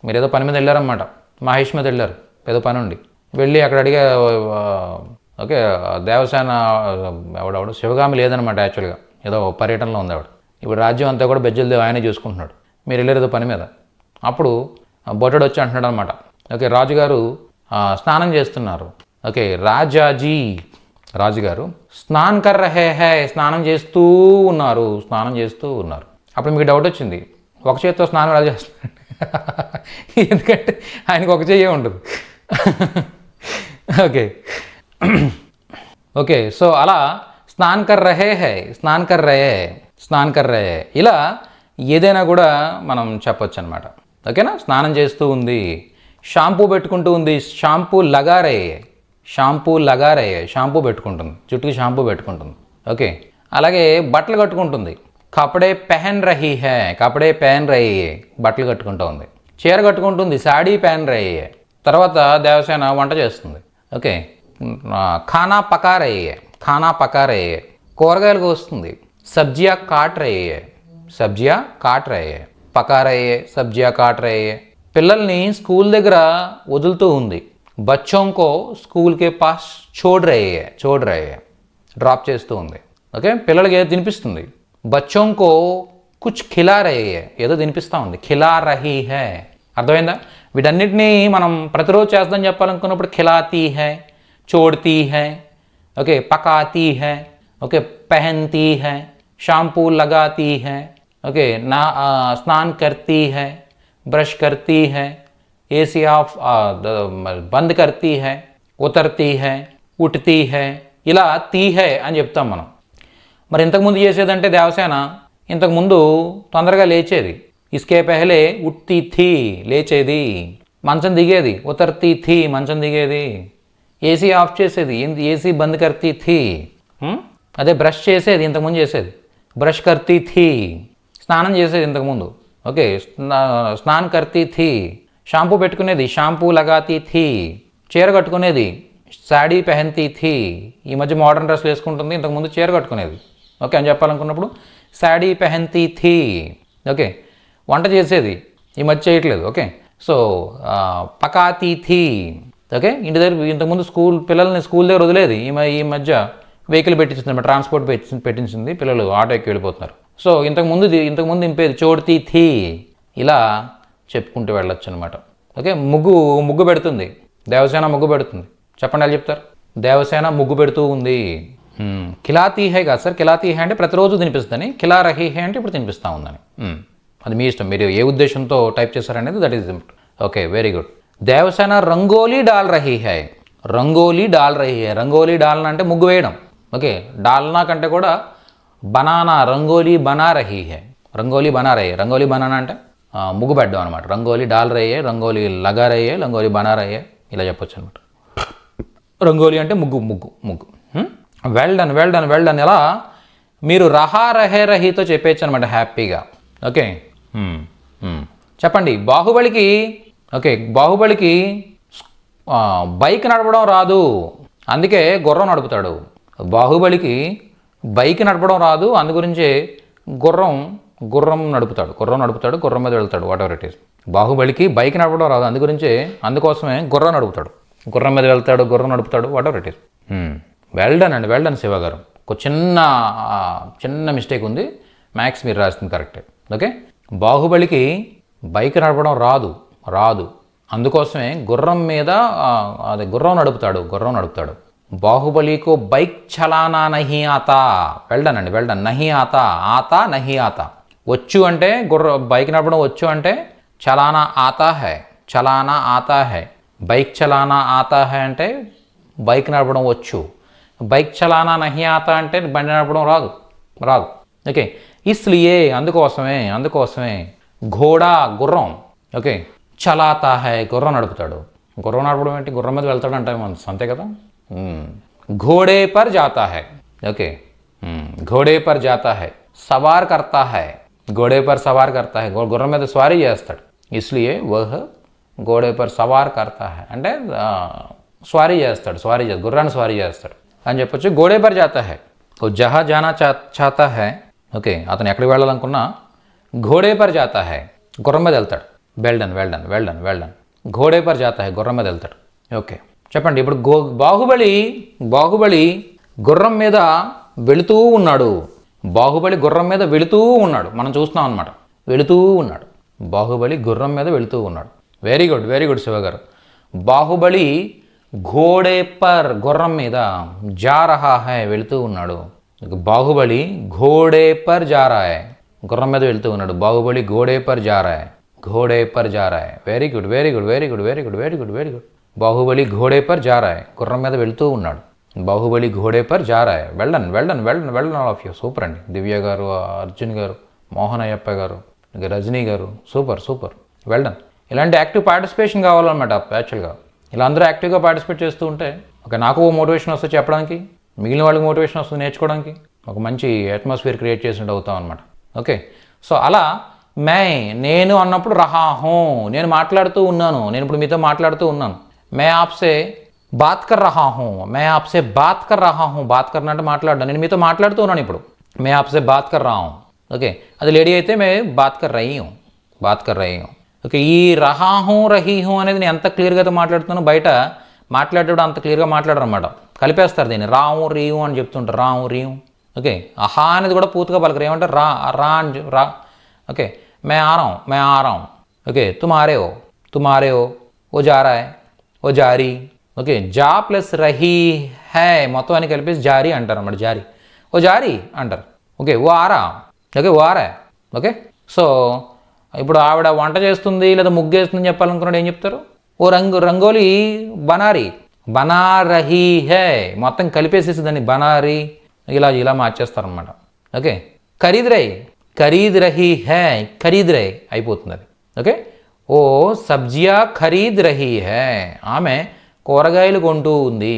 మీరు ఏదో పని మీద వెళ్ళారన్నమాట, మహేష్ మీద వెళ్ళారు, ఏదో పని ఉండి వెళ్ళి అక్కడ అడిగే ఓకే దేవసేన ఎవడెవడు శివగామి లేదనమాట, యాక్చువల్గా ఏదో పర్యటనలో ఉంది ఆవిడ. ఇప్పుడు రాజ్యం అంతా కూడా బిజ్జల్ దేవ్ ఆయనే చూసుకుంటున్నాడు. మీరు వెళ్ళారు ఏదో పని మీద. అప్పుడు బొట్టడు వచ్చి అంటున్నాడు అనమాట. ఓకే, రాజుగారు స్నానం చేస్తున్నారు. ఓకే, రాజుగారు స్నాన్ కర్ రహే హై, స్నానం చేస్తూ ఉన్నారు. అప్పుడు మీకు డౌట్ వచ్చింది, ఒక చేతితో స్నానం ఎలా చేస్తున్నాడు? ఎందుకంటే ఆయనకు ఒక చెయ్యే ఉండదు. ఓకే, సో అలా స్నాన్ కర్ రహే ఇలా ఏదైనా కూడా మనం చెప్పొచ్చు అనమాట. ఓకేనా? స్నానం చేస్తూ ఉంది. షాంపూ పెట్టుకుంటూ ఉంది. షాంపూ లగా రహే, షాంపూ పెట్టుకుంటుంది, జుట్టుకి షాంపూ పెట్టుకుంటుంది. ఓకే, అలాగే బట్టలు కట్టుకుంటుంది. కపడే పెహన్ రహీ హై, బట్టలు కట్టుకుంటూ ఉంది. చీర కట్టుకుంటుంది. సాడీ పెహన్ రహీ హై. తర్వాత దేవసేన వంట చేస్తుంది. ఓకే, ఖానా పకా రహీ హై, కూరగాయలు కోస్తుంది. సబ్జియా కాట్ రహీ హై, పకా రహీ హై, సబ్జియా కాట్ రహీ హై. పిల్లల్ని స్కూల్ దగ్గర వదులుతూ ఉంది. బచ్చోంకో స్కూల్ కే పాస్ చోడ్ రహీ హై, డ్రాప్ చేస్తూ ఉంది. ఓకే, పిల్లలకి ఏదో తినిపిస్తుంది. బచ్చోంకో కుచ్ ఖిలా రహీ హై, ఏదో తినిపిస్తూ ఉంది. ఖిలా రహీ హై. అర్థమైందా? వీటన్నిటినీ మనం ప్రతిరోజు చేద్దాం చెప్పాలనుకున్నప్పుడు ఖిలాతీ హై, చోడ్తీ హై, ఓకే పకాతీ హై, ఓకే పహన్తీ హై, షాంపూ लगाती है, ఓకే స్నాన్ కర్తీ హై, ब्रश करती है, एसी ऑफ बंद करती है, उतरती है, उठती है, ఇలా తీ హై అని చెప్తాం మనం. మరి ఇంతకుముందు చేసేదంటే దేవసేన ఇంతకుముందు తొందరగా లేచేది. ఇస్కే పెహలే ఉట్తి థీ లేచేది, మంచం దిగేది, ఉతర్తీ థీ మంచం దిగేది, ఏసీ ఆఫ్ చేసేది, ఏసీ బంద్ కర్తీ థీ, అదే బ్రష్ చేసేది ఇంతకుముందు చేసేది, బ్రష్ కర్తీ థీ, స్నానం చేసేది ఇంతకుముందు, ఓకే స్నాన్ కర్తీ థీ, షాంపూ పెట్టుకునేది, షాంపూ లగాతీ థీ, చీర కట్టుకునేది, సాడీ పెహంతీ థీ, ఈ మధ్య మోడర్న్ డ్రెస్లు వేసుకుంటుంది, ఇంతకుముందు చీర కట్టుకునేది, ఓకే అని చెప్పాలనుకున్నప్పుడు సాడీ పెహంతీ థీ, ఓకే వంట చేసేది, ఈ మధ్య చేయట్లేదు, ఓకే సో పకాతీ థీ, ఓకే ఇంటి దగ్గర ఇంతకుముందు పిల్లల్ని స్కూల్ దగ్గర వదిలేది, ఈ మధ్య వెహికల్ పెట్టించింది, ట్రాన్స్పోర్ట్ పెట్టించింది, పిల్లలు ఆటో ఎక్కి వెళ్ళిపోతున్నారు. సో ఇంతకుముందు ఇంపేది చోడ్తీ థీ, ఇలా చెప్పుకుంటూ వెళ్ళొచ్చు అనమాట. ఓకే ముగ్గు పెడుతుంది, దేవసేన ముగ్గు పెడుతుంది, చెప్పండి వాళ్ళు చెప్తారు. దేవసేన ముగ్గు పెడుతూ ఉంది. ఖిలాతీ హై కాదు సార్, ఖిలాతీ హై అంటే ప్రతిరోజు తినిపిస్తుందని, ఖిలా రహీ హై అంటే ఇప్పుడు తినిపిస్తూ ఉందని. అది మీ ఇష్టం, మీరు ఏ ఉద్దేశంతో టైప్ చేశారనేది that is okay very good. Devasena rangoli డాల్ రహీ హై, రంగోలీ డాల్ రహీ హై, రంగోలీ డాల్నా అంటే ముగ్గు వేయడం, ఓకే డాల్నా కంటే కూడా బనానా, రంగోలీ బనా రహీ హై, రంగోలీ బనా రహీ, రంగోలీ బనానా అంటే ముగ్గు పెట్టడం అనమాట. రంగోలీ డాల్ రహీ హై, రంగోలీ లగా రహీ హై, రంగోలీ బనా రహీ హై, ఇలా చెప్పొచ్చు అనమాట. రంగోలీ అంటే ముగ్గు. వెల్ డన్ ఎలా మీరు రహా రహే రహీతో చెప్పేయచ్చు అనమాట హ్యాపీగా. ఓకే చెప్పండి. బాహుబలికి బైక్ నడపడం రాదు, అందుకే గుర్రం నడుపుతాడు. బాహుబలికి బైక్ నడపడం రాదు, అందుగురించే గుర్రం నడుపుతాడు, గుర్రం మీద వెళ్తాడు, వాట్ ఎవర్ ఇట్ ఈస్. బాహుబలికి బైక్ నడపడం రాదు, అందుకోసమే గుర్రం నడుపుతాడు, గుర్రం మీద వెళ్తాడు, గుర్రం నడుపుతాడు, whatever it is. Well done Shiva garu. ఒక చిన్న మిస్టేక్ ఉంది, మ్యాథ్స్ మీరు రాస్తుంది కరెక్టే. ఓకే బాహుబలికి బైక్ నడపడం రాదు, అందుకోసమే గుర్రం మీద గుర్రం నడుపుతాడు. బాహుబలికో బైక్ చలానా నహీ ఆతా. వెల్ డన్ నహీ ఆతా నహీ ఆతా. వచ్చు అంటే బైక్ నడపడం వచ్చు అంటే చలానా ఆతా హై, బైక్ చలానా ఆతా హై అంటే బైక్ నడపడం వచ్చు, బైక్ చలానా నహీ ఆతా అంటే బండి నడపడం రాదు. ఓకే ఇస్లియే అందుకోసమే ఘోడా గుర్రం, ఓకే చలాతా హై గుర్రం నడుపుతాడు. గుర్రం నడపడం ఏంటి, గుర్రం మీద వెళ్తాడు అంటే అంతే కదా. ఘోడే పర్ జాతా హై, ఓకే ఘోడే పర్ జాతా హై, సవార్ కర్తా హై, ఘోడే పర్ సవార్ కర్తా హై, గుర్రం మీద స్వారీ చేస్తాడు. ఇస్లియే వహ్ ఘోడే పర్ సవార్ కర్తా హై అంటే స్వారీ చేస్తాడు, గుర్రాన్ని స్వారీ చేస్తాడు అని చెప్పొచ్చు. ఘోడే పర్ జాతా హై, ఓ జహా జానా చాతా హై, ఓకే అతను ఎక్కడికి వెళ్ళాలనుకున్నా ఘోడే పర్ జాతా హై, గుర్రం మీద వెళ్తాడు. వెల్ డన్ ఘోడే పర్ జాతా హై, గుర్రం మీద వెళ్తాడు. ఓకే చెప్పండి. ఇప్పుడు బాహుబలి గుర్రం మీద వెళుతూ ఉన్నాడు, మనం చూస్తున్నాం అనమాట, బాహుబలి గుర్రం మీద వెళుతూ ఉన్నాడు. వెరీ గుడ్ శివ గారు. బాహుబలి ఘోడే పర్ గుర్రం మీద జా రహా హై వెళుతూ ఉన్నాడు. బాహుబలి ఘోడే పర్ జా రహా హై, గుర్రం మీద వెళుతూ ఉన్నాడు. బాహుబలి ఘోడే పర్ జా రహా హై, వెరీ గుడ్. బాహుబలి ఘోడే పర్ జా రహా హై, గుర్రం మీద వెళుతూ ఉన్నాడు. బాహుబలి ఘోడే పర్ జా రహా హై. Well done all of you. Super అండి. దివ్య గారు, అర్జున్ గారు, మోహన్ అయ్యప్ప గారు, Rajani garu, super well done. ఇలాంటి యాక్టివ్ పార్టిసిపేషన్ కావాలన్నమాట యాక్చువల్గా. ఇలా అందరూ యాక్టివ్గా పార్టిసిపేట్ చేస్తూ ఉంటే ఓకే నాకు మోటివేషన్ వస్తుంది చెప్పడానికి, మిగిలిన వాళ్ళకి మోటివేషన్ వస్తుంది నేర్చుకోవడానికి, ఒక మంచి అట్మాస్ఫియర్ క్రియేట్ చేసినట్టు అవుతాం అనమాట. ఓకే సో అలా నేను అన్నప్పుడు రహా హూ, నేను మాట్లాడుతూ ఉన్నాను, నేను ఇప్పుడు మీతో మాట్లాడుతూ ఉన్నాను. మే ఆప్సే బాత్ కర్ రహా హూ, బాత్ కర్నా అంటే మాట్లాడడం, నేను మీతో మాట్లాడుతూ ఉన్నాను ఇప్పుడు. మే ఆప్సే బాత్ కర్ రహా హూ, ఓకే అది లేడీ అయితే మే బాత్ కర్ రహీ హూ. ఓకే ఈ రహా హూ అనేది నేను ఎంత క్లియర్గా మాట్లాడుతున్నాను, బయట మాట్లాడేటప్పుడు అంత క్లియర్గా మాట్లాడరు అనమాట, కలిపేస్తారు దీన్ని. రాహు రీహు అని చెప్తుంటారు, రాహు రీహు. ఓకే అహా అనేది కూడా పూర్తిగా పలకరు, ఏమంటారు రా. ఓకే మే ఆ రहा हूं. ఓకే तुम आ रहे हो, वो जा रहा है, वो जारी. ఓకే జా ప్లస్ రహీ హై మొత్తం అని కలిపేసి జారీ అంటారు అన్నమాట, ఓ జారీ అంటారు. ఓకే ఓ ఆరా, ఓకే ఓ ఆరా. ఓకే సో ఇప్పుడు ఆవిడ వంట చేస్తుంది లేదా ముగ్గేస్తుందని చెప్పాలనుకున్నాడు ఏం చెప్తారు? ఓ రంగోలి బనారీ బనా రహీ హే, మొత్తం కలిపేసేసి దాన్ని బనారీ ఇలా మార్చేస్తారనమాట. ఓకే, ఖరీద్ రహీ హే, ఖరీద్ రహీ అయిపోతుంది అది. ఓకే, ఓ సబ్జియా ఖరీద్ రహీ హే, ఆమె కూరగాయలు కొంటూ ఉంది.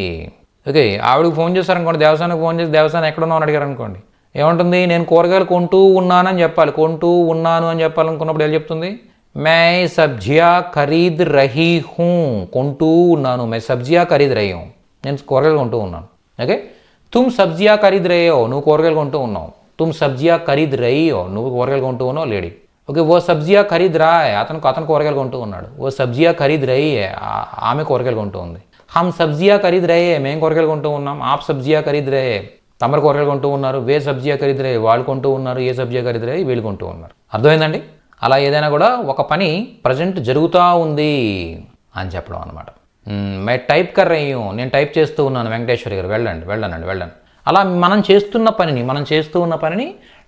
ఓకే, ఆవిడకి ఫోన్ చేశారనుకోండి, దేవస్థానానికి ఫోన్ చేసి దేవస్థానం ఎక్కడున్నావు అని అడిగారు అనుకోండి, ఏముంటుంది? నేను కూరగాయలు కొంటూ ఉన్నానని చెప్పాలి. కొంటూ ఉన్నాను అని చెప్పాలనుకున్నప్పుడు ఏం చెప్తుంది? मै సబ్జియా ఖరీద్ రహీ హూ, కొంటూ ఉన్నాను. मै సబ్జియా ఖరీద్ రహీ హూ, నేను కూరగాయలు కొంటూ ఉన్నాను. ఓకే, తుమ్ సబ్జియా ఖరీద్ రహే హో, నువ్వు కూరగాయలు కొంటూ ఉన్నావు. తుమ్ సబ్జియా ఖరీద్ రహీ హో, నువ్వు కూరగాయలు కొంటూ ఉన్నావు లేడీ. ఓకే, ఓ సబ్జియా ఖరీద్ రా హై, అతను కూరగాయలు కొంటూ ఉన్నాడు. ఓ సబ్జియా ఖరీద్ రహీ హై, ఆమె కూరగాయలు కొంటూ ఉంది. హమ్ సబ్జియా ఖరీద్ రహే హై, మేము కూరగాయలు కొంటూ ఉన్నాం. ఆప్ సబ్జియా ఖరీద్ రహే హై, తమరు కూరగాయలు కొంటూ ఉన్నారు. వే సబ్జియా ఖరీద్ రహే, వాళ్ళు కొంటూ ఉన్నారు. ఏ సబ్జియా ఖరీద్ రహే, వీళ్ళు కొంటూ ఉన్నారు. అర్థమైందండి? అలా ఏదైనా కూడా ఒక పని ప్రజెంట్ జరుగుతూ ఉంది అని చెప్పడం అనమాట. మే టైప్ కర్ రహీ హూ, నేను టైప్ చేస్తూ ఉన్నాను. వెంకటేశ్వరి గారు వెళ్ళండి. అలా మనం చేస్తున్న పనిని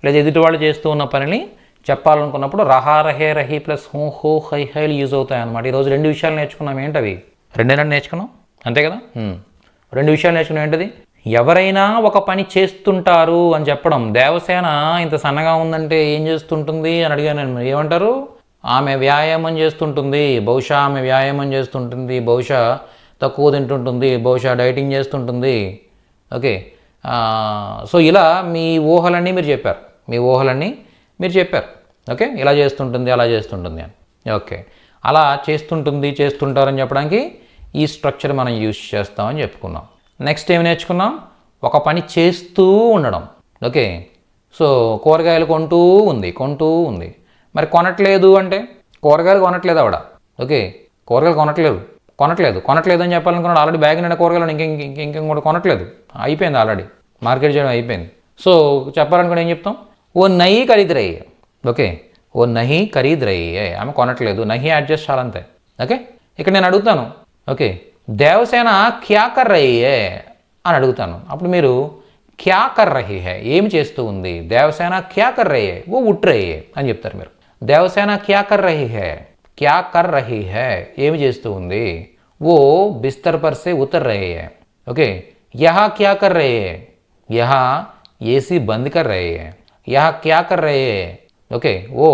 లేదా ఎదుటి వాళ్ళు చేస్తూ ఉన్న పనిని చెప్పాలనుకున్నప్పుడు రహా రహే రహీ ప్లస్ హూ హో హై హైలు యూజ్ అవుతాయి అనమాట. ఈరోజు 2 విషయాలు నేర్చుకున్నాం. ఏంటవి? 2 నేర్చుకున్నాం, అంతే కదా? 2 విషయాలు నేర్చుకున్నాం. ఏంటది? ఎవరైనా ఒక పని చేస్తుంటారు అని చెప్పడం. దేవసేన ఇంత సన్నగా ఉందంటే ఏం చేస్తుంటుంది అని అడిగాను నేను. ఏమంటారు? ఆమె వ్యాయామం చేస్తుంటుంది. బహుశా ఆమె వ్యాయామం చేస్తుంటుంది, బహుశా తక్కువ తింటుంటుంది, బహుశా డైటింగ్ చేస్తుంటుంది. ఓకే, సో ఇలా మీ ఊహలన్నీ మీరు చెప్పారు. ఓకే, ఇలా చేస్తుంటుంది, అలా చేస్తుంటుంది అని. ఓకే, అలా చేస్తుంటారని చెప్పడానికి ఈ స్ట్రక్చర్ మనం యూజ్ చేస్తామని చెప్పుకున్నాం. నెక్స్ట్ ఏమి నేర్చుకున్నాం? ఒక పని చేస్తూ ఉండడం. ఓకే, సో కూరగాయలు కొంటూ ఉంది. మరి కొనట్లేదు అంటే కూరగాయలు కొనట్లేదు ఆవిడ. ఓకే, కూరగాయలు కొనట్లేదు అని చెప్పాలనుకున్నాడు. ఆల్రెడీ బ్యాగ్ నిండా కూరగాయలు ఇంకేం కూడా కొనట్లేదు, అయిపోయింది ఆల్రెడీ, మార్కెట్ చేయడం అయిపోయింది. సో చెప్పాలనుకుని ఏం చెప్తాం? ఓ నహీ ఖరీద్ రహీ హై. ఓకే, ఓ నహీ ఖరీద్ రహీ హై, ఆమె కొనట్లేదు. నహీ అడ్జస్ట్ చాలంతే. ఓకే, ఇక్కడ నేను అడుగుతాను, ఓకే దేవసేన క్యా కర్ రహీ హై అని అడుగుతాను. అప్పుడు మీరు క్యా కర్ రహీ హై, ఏమి చేస్తూ ఉంది? దేవసేన క్యా కర్ రహీ హై, ఓ ఉట్ రహీ హై అని చెప్తారు మీరు. దేవసేన క్యా కర్ రహీ హై, ఏమి చేస్తూ ఉంది? ఓ బిస్తర్ పర్ సే ఉతర్ రహీ హై. ఓకే, యహా క్యా కర్ రహీ హై, యహా ఏసీ బంద్ కర్ రహీ హై. యహా క్యా కర్ రహీ హై? ఓకే, ఓ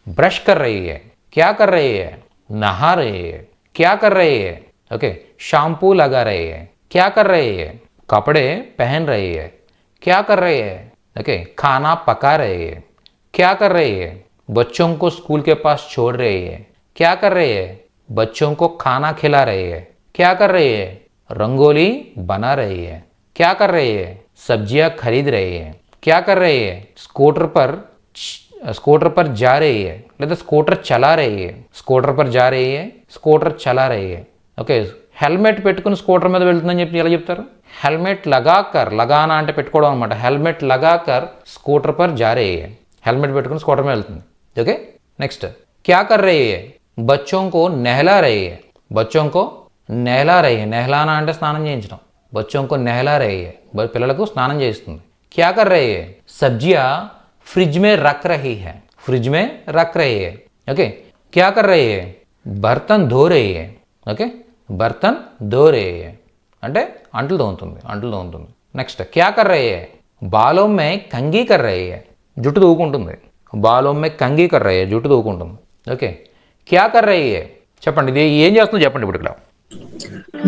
ब्रश कर रही है. क्या कर रही है? नहा रही है. क्या कर रही है? ओके, शैम्पू लगा रही है. क्या कर रही है? कपड़े पहन रही है. क्या कर रही है? ओके, खाना पका रही है. क्या कर रही है? बच्चों को स्कूल के पास छोड़ रही है. क्या कर रही है? बच्चों को खाना खिला रही है. क्या कर रही है? रंगोली बना रही है. क्या कर रही है? सब्जियां खरीद रही है. क्या कर रही है? स्कूटर पर जा रही है లేదా స్కూటర్ చలా రही है. స్కూటర్ పర్ జా రही है, స్కూటర్ చలా రही है. ఓకే, హెల్మెట్ పెట్టుకుని స్కూటర్ మీద వెళ్తుందని చెప్పి ఎలా చెప్తారు? హెల్మెట్ లగాకర్, లగానా అంటే పెట్టుకోవడం అనమాట. హెల్మెట్ లగాకర్ స్కూటర్ పర్ జా రही है, హెల్మెట్ పెట్టుకుని స్కూటర్ మీద వెళ్తుంది. ఓకే, నెక్స్ట్ क्या कर रही है? बच्चों को नहला रही है. बच्चों को नहला रही है, నెహలానా అంటే స్నానం చేయించడం. बच्चों को नहला रही है, పిల్లలకు స్నానం చేయిస్తుంది. क्या कर रही है? सब्जियां फ्रिज में रख रही है. फ्रिज में रख रही है. ओके, क्या कर रही है? बर्तन धो रही है. ओके, बर्तन धो रही है అంటే అంట్లు తోముతుంది. నెక్స్ట్ क्या कर रही है? बालों में कंघी कर रही है. జుట్టు దూకుంటుంది. बालों में कंघी कर रही है, జుట్టు దూకుంటుంది. ఓకే, क्या कर रही है? చెప్పండి, ఇది ఏం చేస్తుందో చెప్పండి ఇప్పుడు ఇక్కడ.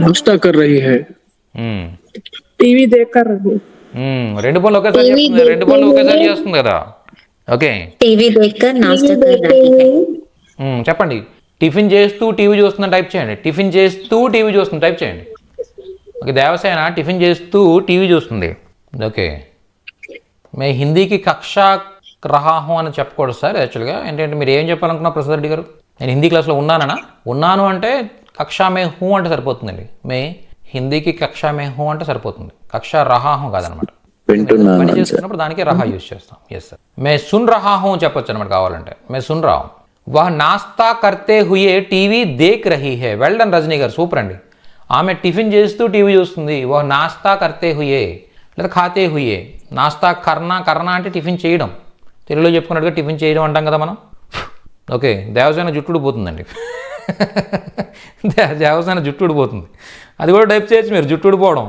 नाश्ता कर रही है. टीवी देख कर रही. 2 పనులు ఒకేసారి చేస్తుంది. 2 పనులు ఒకేసారి చేస్తుంది కదా. ఓకే, टीवी देखकर नाश्ता कर रही है. చెప్పండి, టిఫిన్ చేస్తూ టీవీ చూస్తుందని టైప్ చేయండి. టిఫిన్ చేస్తూ టీవీ చూస్తుంది టైప్ చేయండి. ఓకే, దేవసేన టిఫిన్ చేస్తూ టీవీ చూస్తుంది. ఓకే, మే హిందీకి కక్షా రహాహు అని చెప్పకూడదు సార్. యాక్చువల్గా ఏంటంటే మీరు ఏం చెప్పాలనుకున్నా ప్రసాద్ రెడ్డి గారు? నేను హిందీ క్లాస్లో ఉన్నాను అంటే కక్షా మే హూ అంటే సరిపోతుందండి. మే హిందీకి కక్షా మే హూ అంటే సరిపోతుంది. కక్షా రహాహు కాదనమాట. పని చేస్తున్నప్పుడు దానికి రహా యూజ్ చేస్తాం. ఎస్ సార్, మే సున్ రహా హూ చెప్పొచ్చు అనమాట కావాలంటే. మే సున్ రహా హూ. వహ్ నాస్తా కర్తే హుయే టీవీ దేక్ రహీ హే. Well done Rajani garu, super అండి. ఆమె టిఫిన్ చేస్తూ టీవీ చూస్తుంది. వహ్ నాస్తా కర్తే హుయే లేదా ఖాతే హుయే. నాస్తా కర్నా అంటే టిఫిన్ చేయడం. తెలుగులో చెప్పుకున్నట్టుగా టిఫిన్ చేయడం అంటాం కదా మనం. ఓకే, దేవసేన జుట్టు ఊడిపోతుందండి. దేవసేన జుట్టు ఊడిపోతుంది, అది కూడా టైప్ చేయొచ్చు మీరు, జుట్టు ఊడిపోవడం.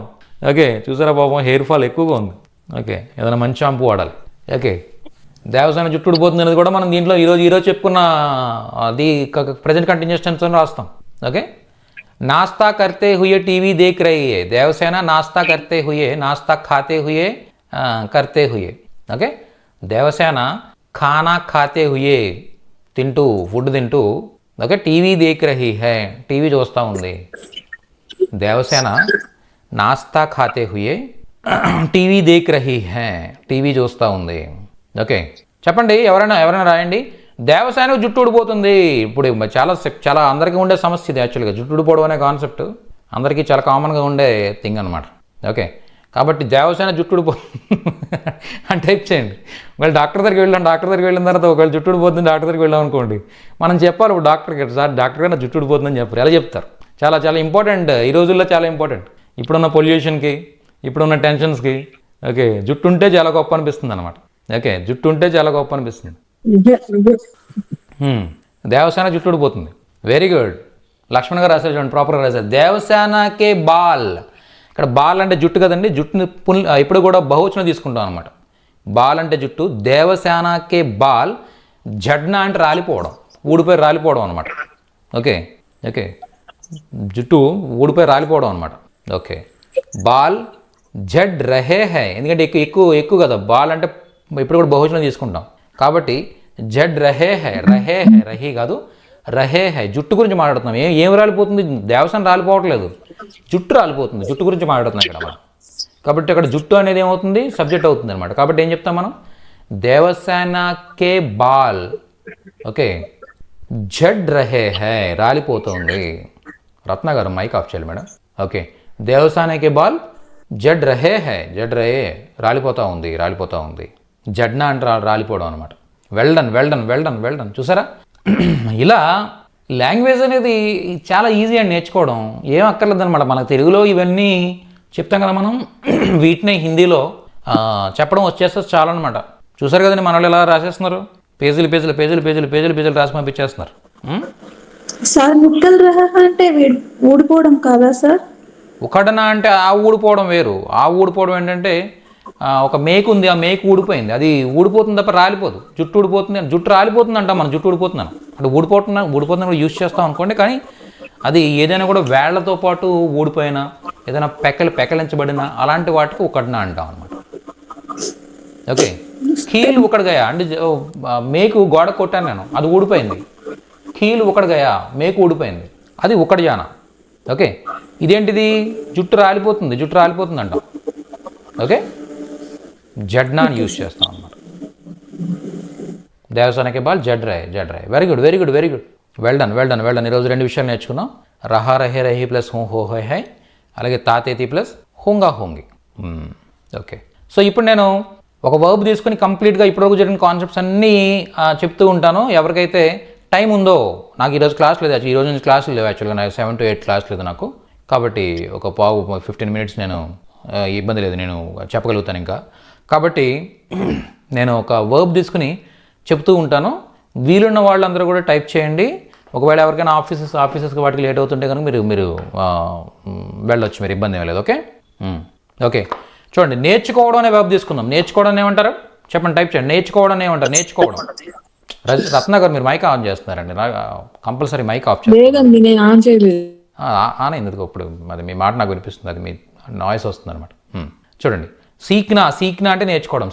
ఓకే, చూసారా పాపం హెయిర్ ఫాల్ ఎక్కువగా ఉంది. ఓకే, ఏదైనా మంచి షాంపూ వాడాలి. ఓకే, దేవసేన జుట్టు ఊడిపోతుంది అనేది కూడా మనం దీంట్లో ఈరోజు చెప్పుకున్న అది ప్రజెంట్ కంటిన్యూస్ టెన్స్ అని రాస్తాం. ఓకే, नाश्ता करते हुए टीवी देख रही है, देवसेना नाश्ता करते हुए, नाश्ता खाते हुए, करते हुए. ఓకే, దేవసేన ఖానా ఖాతే హుయే, తింటూ ఫుడ్ తింటూ, okay, TV Dekh రహీ high, TV చూస్తూ ఉంది. Devasena నాస్తా ఖాతే హుయే TV Dekh రహీ high, TV చూస్తూ ఉంది. ఓకే, చెప్పండి, ఎవరైనా రాయండి. దేవసేనకు జుట్టు ఊడిపోతుంది. ఇప్పుడు చాలా అందరికీ ఉండే సమస్య ఇది. యాక్చువల్గా జుట్టు ఊడిపోవడం అనే కాన్సెప్ట్ అందరికీ చాలా కామన్గా ఉండే థింగ్ అనమాట. ఓకే, కాబట్టి దేవసేన జుట్టు ఊడిపోతుంది అని టైప్ చేయండి. ఒకవేళ డాక్టర్ దగ్గరికి వెళ్ళిన తర్వాత ఒకవేళ జుట్టు ఊడిపోతుంది డాక్టర్ దగ్గరికి వెళ్ళాం అనుకోండి, మనం చెప్పాలి ఇప్పుడు డాక్టర్కి, సార్ డాక్టర్ గారు జుట్టు ఊడిపోతుందని చెప్పారు. ఎలా చెప్తారు? చాలా చాలా ఇంపార్టెంట్, ఈ రోజుల్లో చాలా ఇంపార్టెంట్. ఇప్పుడున్న పొల్యూషన్కి, ఇప్పుడున్న టెన్షన్స్కి, ఓకే, జుట్టు ఉంటే చాలా గొప్ప అనిపిస్తుంది అనమాట. ఓకే, జుట్టు ఉంటే చాలా గొప్ప అనిపిస్తుంది. దేవసేన జుట్టు ఊడిపోతుంది. వెరీ గుడ్, లక్ష్మణ్ గారు రాశారు చూడండి, ప్రాపర్గా రాశారు. దేవసేనకే బాల్, ఇక్కడ బాల్ అంటే జుట్టు కదండి, జుట్టుని ఇప్పుడు కూడా బహువచనం తీసుకుంటాం అనమాట. బాల్ అంటే జుట్టు, దేవసేనకే బాల్, జడ్నా అంటే రాలిపోవడం, ఊడిపోయి రాలిపోవడం అనమాట. ఓకే, ఓకే, జుట్టు ఊడిపోయి రాలిపోవడం అనమాట. ఓకే, బాల్ జడ్ రహే హై, ఎందుకంటే ఎక్కువ కదా, బాల్ అంటే ఇప్పుడు కూడా బహువచనం తీసుకుంటాం కాబట్టి జడ్ రహే హై, రహీ కాదు, రహే హై, జుట్టు గురించి మాట్లాడుతున్నాం. ఏం రాలిపోతుంది? దేవసేన రాలిపోవట్లేదు, జుట్టు రాలిపోతుంది, జుట్టు గురించి మాట్లాడుతున్నాం ఇక్కడ మనం. కాబట్టి అక్కడ జుట్టు అనేది ఏమవుతుంది? సబ్జెక్ట్ అవుతుంది అనమాట. కాబట్టి ఏం చెప్తాం మనం? దేవసేనకే బాల్, ఓకే, జడ్ రహే హై, రాలిపోతుంది. రత్న గారు మైక్ ఆఫ్ చేయాలి మేడం. ఓకే, దేవసేనకే బాల్ జడ్ రహే హై, జడ్ రహే, రాలిపోతూ ఉంది. జడ్నా అంటే రాలిపోవడం అనమాట. వెల్డన్ చూసారా? ఇలా లాంగ్వేజ్ అనేది చాలా ఈజీ అని నేర్చుకోవడం, ఏం అక్కర్లేదు అనమాట. మనకు తెలుగులో ఇవన్నీ చెప్తాం కదా మనం, వీటిని హిందీలో చెప్పడం వచ్చేస్తే చాలా అనమాట. చూసారు కదండి మన వాళ్ళు ఎలా రాసేస్తున్నారు, పేజీలు రాసి పంపించేస్తున్నారు. సార్ నిక్కల్ రహా అంటే ఊడిపోవడం కాదా సార్? ఉకడన అంటే ఆ ఊడిపోవడం వేరు. ఆ ఊడిపోవడం ఏంటంటే ఒక మేకు ఉంది, ఆ మేకు ఊడిపోయింది, అది ఊడిపోతుంది తప్ప రాలిపోదు. జుట్టు ఊడిపోతుంది, జుట్టు రాలిపోతుంది అంటాం మనం, జుట్టు ఊడిపోతున్నాను అంటే ఊడిపోతున్నా కూడా యూజ్ చేస్తాం అనుకోండి. కానీ అది ఏదైనా కూడా వేళ్లతో పాటు ఊడిపోయినా, ఏదైనా పెకలించబడిన అలాంటి వాటికి ఉకడన అంటాం అనమాట. ఓకే, కీలు ఉకడగయా అంటే మేకు గోడ కొట్టాను నేను, అది ఊడిపోయింది. కీలు ఉకడగయా, మేకు ఊడిపోయింది, అది ఉకడజాన. ఓకే, ఇదేంటిది? జుట్టు రాలిపోతుంది అంటాం. ఓకే, జడ్నాని యూజ్ చేస్తాం అన్నమాట. దేవసేనకే బాల్ జడ్ రాయ్. Very good. వెల్డన్. ఈరోజు 2 విషయాలు నేర్చుకున్నాం. రహా రహే రహీ ప్లస్ హో హై, అలాగే తాతేతి ప్లస్ హోంగా హోంగి. ఓకే, సో ఇప్పుడు నేను ఒక వర్బ్ తీసుకుని కంప్లీట్గా ఇప్పటివరకు జరిగిన కాన్సెప్ట్స్ అన్నీ చెప్తూ ఉంటాను. ఎవరికైతే టైం ఉందో, నాకు ఈరోజు క్లాస్ లేదు, ఈ రోజు నుంచి క్లాసులు లేవు యాక్చువల్గా, నాకు 7 to 8 క్లాస్ లేదు నాకు. కాబట్టి ఒక 15 minutes నేను ఇబ్బంది లేదు, నేను చెప్పగలుగుతాను ఇంకా. కాబట్టి నేను ఒక వర్బ్ తీసుకుని చెప్తూ ఉంటాను. వీలున్న వాళ్ళందరూ కూడా టైప్ చేయండి. ఒకవేళ ఎవరికైనా ఆఫీసెస్కి వాటికి లేట్ అవుతుంటే కనుక మీరు వెళ్ళొచ్చు, మీరు ఇబ్బంది ఏమీ లేదు. ఓకే, చూడండి, నేర్చుకోవడం అనే వర్బ్ తీసుకుందాం. నేర్చుకోవడం ఏమంటారు చెప్పండి, టైప్ చేయండి. నేర్చుకోవడం ఏమంటారు? నేర్చుకోవడం. రత్న గారు మీరు మైక్ ఆన్ చేస్తున్నారండి, కంపల్సరీ మైక్ ఆఫ్ చేయండి. లేదండి, నేను ఆన్ చేయలేదు. ఆన్ అయింది ఇప్పుడు, అది మీ మాట నాకు వినిపిస్తుంది, అది మీ నాయిస్ వస్తుంది అనమాట. చూడండి, సీక్నా అంటే నేర్చుకోవడం,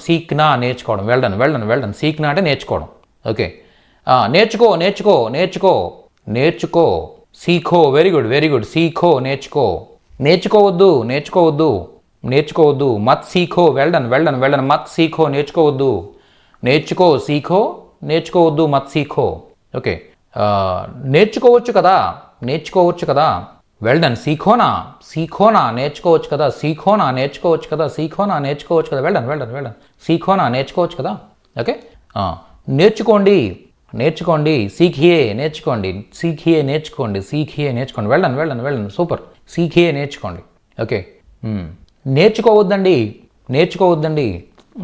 నేర్చుకోవడం. వెల్డన్. సీక్నా అంటే నేర్చుకోవడం. ఓకే, నేర్చుకో. సీఖో. Very good. సీఖో, నేర్చుకోవద్దు. మత్ సీఖో. వెల్డన్. మత్ సీఖో, నేర్చుకోవద్దు. నేర్చుకోవద్దు, మత్ సీఖో. ఓకే, నేర్చుకోవచ్చు కదా. వెల్డన్. సీఖోనా, నేర్చుకోవచ్చు కదా. వెల్డన్. సీఖోనా, నేర్చుకోవచ్చు కదా. ఓకే, నేర్చుకోండి. సీఖియే, నేర్చుకోండి. వెల్డన్. సూపర్. సీఖియే, నేర్చుకోండి. ఓకే, నేర్చుకోవద్దండి.